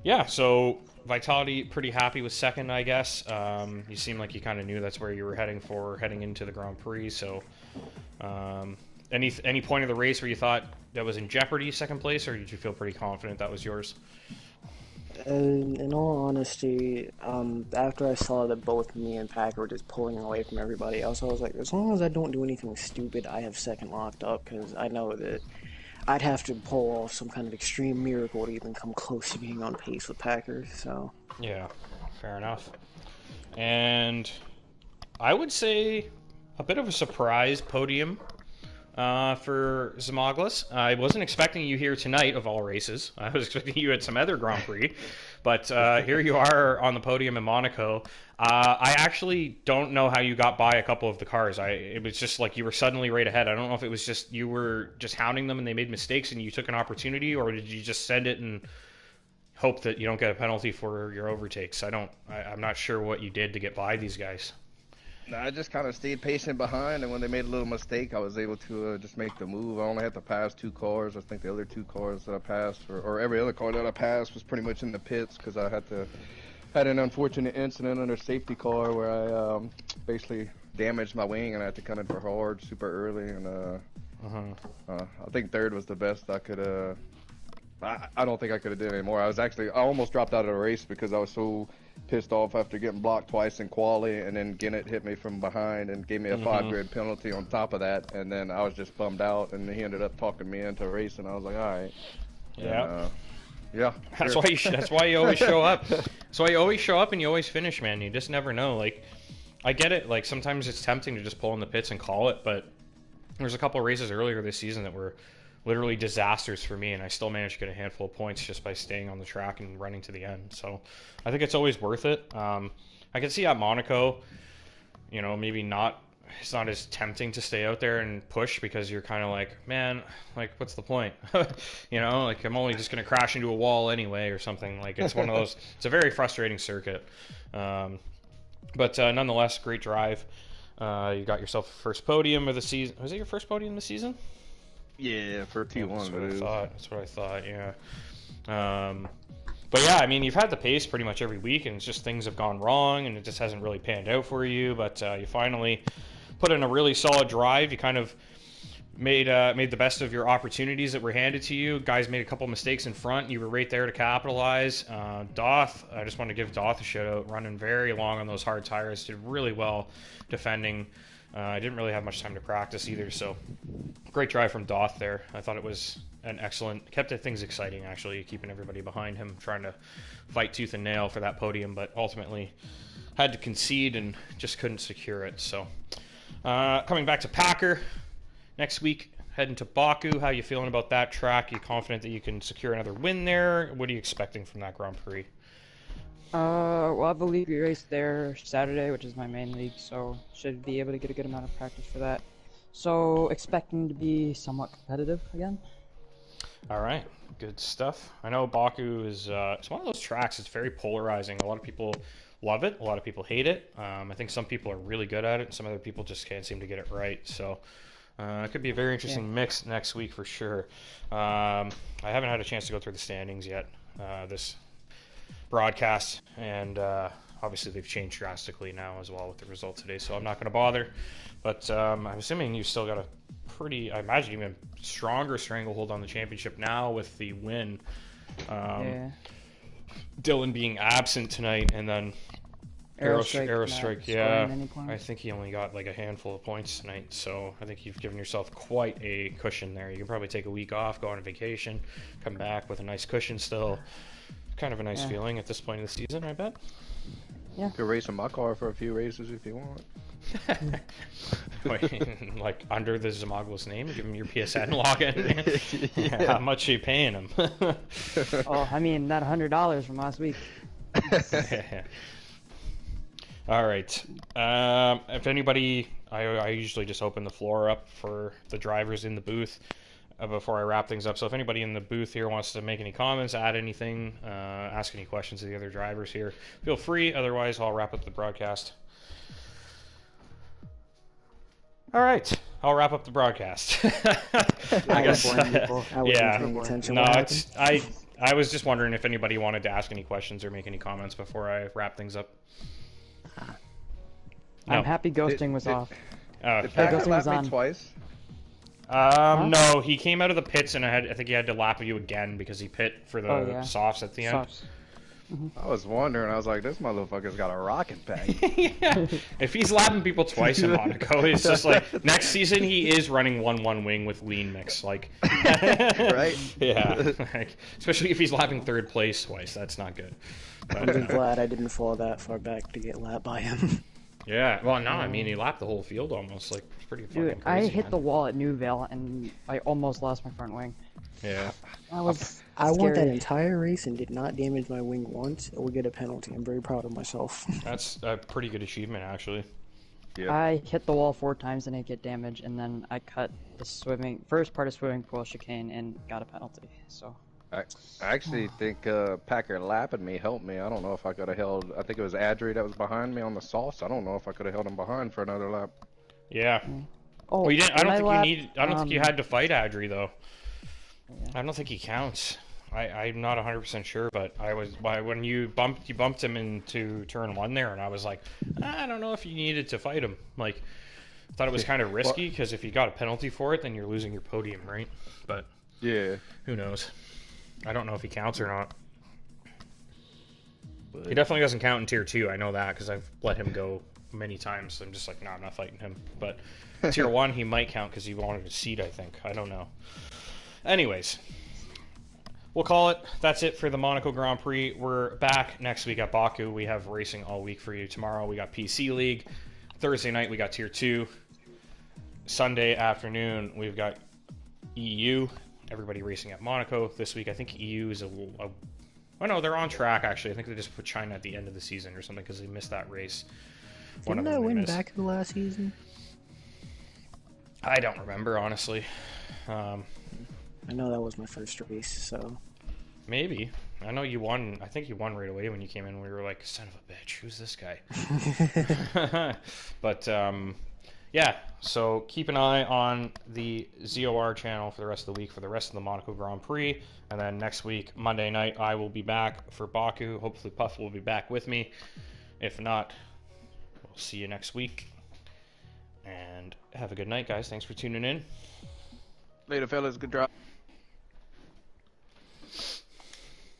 Yeah, so Vitality pretty happy with second, I guess. You seem like you kind of knew that's where you were heading into the Grand Prix. So, any point of the race where you thought that was in jeopardy, second place, or did you feel pretty confident that was yours? In all honesty, after I saw that both me and Packer were just pulling away from everybody else, I was like, as long as I don't do anything stupid, I have second locked up, because I know that I'd have to pull off some kind of extreme miracle to even come close to being on pace with Packer, so... Yeah, fair enough. And I would say a bit of a surprise podium for Zimaglis. I wasn't expecting you here tonight, of all races. I was expecting you at some other Grand Prix. But here you are on the podium in Monaco. I actually don't know how you got by a couple of the cars. It was just like you were suddenly right ahead. I don't know if it was just you were just hounding them and they made mistakes and you took an opportunity, or did you just send it and hope that you don't get a penalty for your overtakes? I'm not sure what you did to get by these guys. I just kind of stayed patient behind, and when they made a little mistake, I was able to just make the move. I only had to pass 2 cars. I think the other 2 cars that I passed, or every other car that I passed, was pretty much in the pits, because I had an unfortunate incident under safety car where I basically damaged my wing, and I had to cut it for hard super early, and I think third was the best I could. I don't think I could have did any more. I almost dropped out of the race because I was so pissed off after getting blocked twice in quali, and then Gennett hit me from behind and gave me a 5-grid penalty on top of that, and then I was just bummed out, and he ended up talking me into a race, and I was like, all right. Yeah. Yeah. That's why you always show up. That's why you always show up and you always finish, man. You just never know. Like, I get it. Like, sometimes it's tempting to just pull in the pits and call it, but there's a couple of races earlier this season that were literally disasters for me, and I still managed to get a handful of points just by staying on the track and running to the end. So I think it's always worth it. I can see at Monaco, maybe it's not as tempting to stay out there and push, because you're kind of like, man, like, what's the point? Like, I'm only just going to crash into a wall anyway or something. Like, it's one of those, it's a very frustrating circuit. But nonetheless, great drive. You got yourself a first podium of the season. Was it your first podium of the season? Yeah, for T1. That's what I thought, yeah. But yeah, I mean, you've had the pace pretty much every week, and it's just things have gone wrong, and it just hasn't really panned out for you. But you finally put in a really solid drive. You kind of made the best of your opportunities that were handed to you. Guys made a couple mistakes in front. You were right there to capitalize. Doth, I just want to give Doth a shout out, running very long on those hard tires. Did really well defending. I didn't really have much time to practice either, so great drive from Doth there. I thought it was kept things exciting, actually, keeping everybody behind him, trying to fight tooth and nail for that podium, but ultimately had to concede and just couldn't secure it. So coming back to Packer next week, heading to Baku. How you feeling about that track? You confident that you can secure another win there? What are you expecting from that Grand Prix? Well, I have a league race there Saturday, which is my main league, so should be able to get a good amount of practice for that. So expecting to be somewhat competitive again. All right, good stuff. I know Baku is it's one of those tracks. It's very polarizing. A lot of people love it. A lot of people hate it. I think some people are really good at it. Some other people just can't seem to get it right. So it could be a very interesting mix next week for sure. I haven't had a chance to go through the standings yet. This broadcast, and obviously they've changed drastically now as well with the result today, so I'm not going to bother. But I'm assuming you still got a pretty, I imagine, even stronger stranglehold on the championship now with the win. Dylan being absent tonight, and then Aerostrike, yeah. I think he only got like a handful of points tonight, so I think you've given yourself quite a cushion there. You can probably take a week off, go on a vacation, come back with a nice cushion still. Kind of a nice feeling at this point of the season, I bet. Yeah. You could race in my car for a few races if you want. Wait, like under the Zimaglos name, give him your PSN login. Yeah. How much are you paying him? Oh, I mean that $100 from last week. All right. If anybody, I usually just open the floor up for the drivers in the booth before I wrap things up. So if anybody in the booth here wants to make any comments, add anything, ask any questions to the other drivers here, feel free. Otherwise, I'll wrap up the broadcast. All right, I'll wrap up the broadcast. I guess. Yeah. No, I was just wondering if anybody wanted to ask any questions or make any comments before I wrap things up. No. I'm happy ghosting was off. Did Packer lap me twice? No, he came out of the pits, and I think he had to lap you again because he pit for the softs at the end. I was wondering. I was like, this motherfucker's got a rocket pack. Yeah. If he's lapping people twice in Monaco, it's just like next season he is running 1-1 wing with lean mix, like. Right? Yeah. Like, especially if he's lapping third place twice, that's not good. But, I'm just glad I didn't fall that far back to get lapped by him. Yeah, well, no, I mean, he lapped the whole field almost, like, it's pretty fucking crazy. I hit the wall at Newville, and I almost lost my front wing. Yeah. I won that entire race and did not damage my wing once or get a penalty. I'm very proud of myself. That's a pretty good achievement, actually. Yeah. I hit the wall 4 times and didn't get damage, and then I cut the first part of swimming pool chicane and got a penalty, so... I actually think Packer lapping me helped me. I don't know if I could have held. I think it was Adri that was behind me on the sauce. I don't know if I could have held him behind for another lap. Yeah. Oh, well, you didn't. I don't think you had to fight Adri though. Yeah. I don't think he counts. I'm not 100% sure, but when you bumped him into turn 1 there, and I was like, I don't know if you needed to fight him. Like, I thought it was kind of risky because if you got a penalty for it, then you're losing your podium, right? But yeah, who knows? I don't know if he counts or not. But he definitely doesn't count in Tier 2. I know that because I've let him go many times. So I'm just like, no, I'm not fighting him. But Tier 1, he might count because he wanted a seat, I think. I don't know. Anyways, we'll call it. That's it for the Monaco Grand Prix. We're back next week at Baku. We have racing all week for you. Tomorrow we got PC League. Thursday night we got Tier 2. Sunday afternoon we've got EU. Everybody racing at Monaco this week. I think EU is oh no, they're on track actually. I think they just put China at the end of the season or something because they missed that race. Didn't I win back in the last season? I don't remember honestly. I know that was my first race, so maybe. I know you won. I think you won right away when you came in. We were like, son of a bitch, who's this guy? But yeah, so keep an eye on the ZOR channel for the rest of the week for the rest of the Monaco Grand Prix. And then next week, Monday night, I will be back for Baku. Hopefully Puff will be back with me. If not, we'll see you next week. And have a good night, guys. Thanks for tuning in. Later, fellas. Good drop.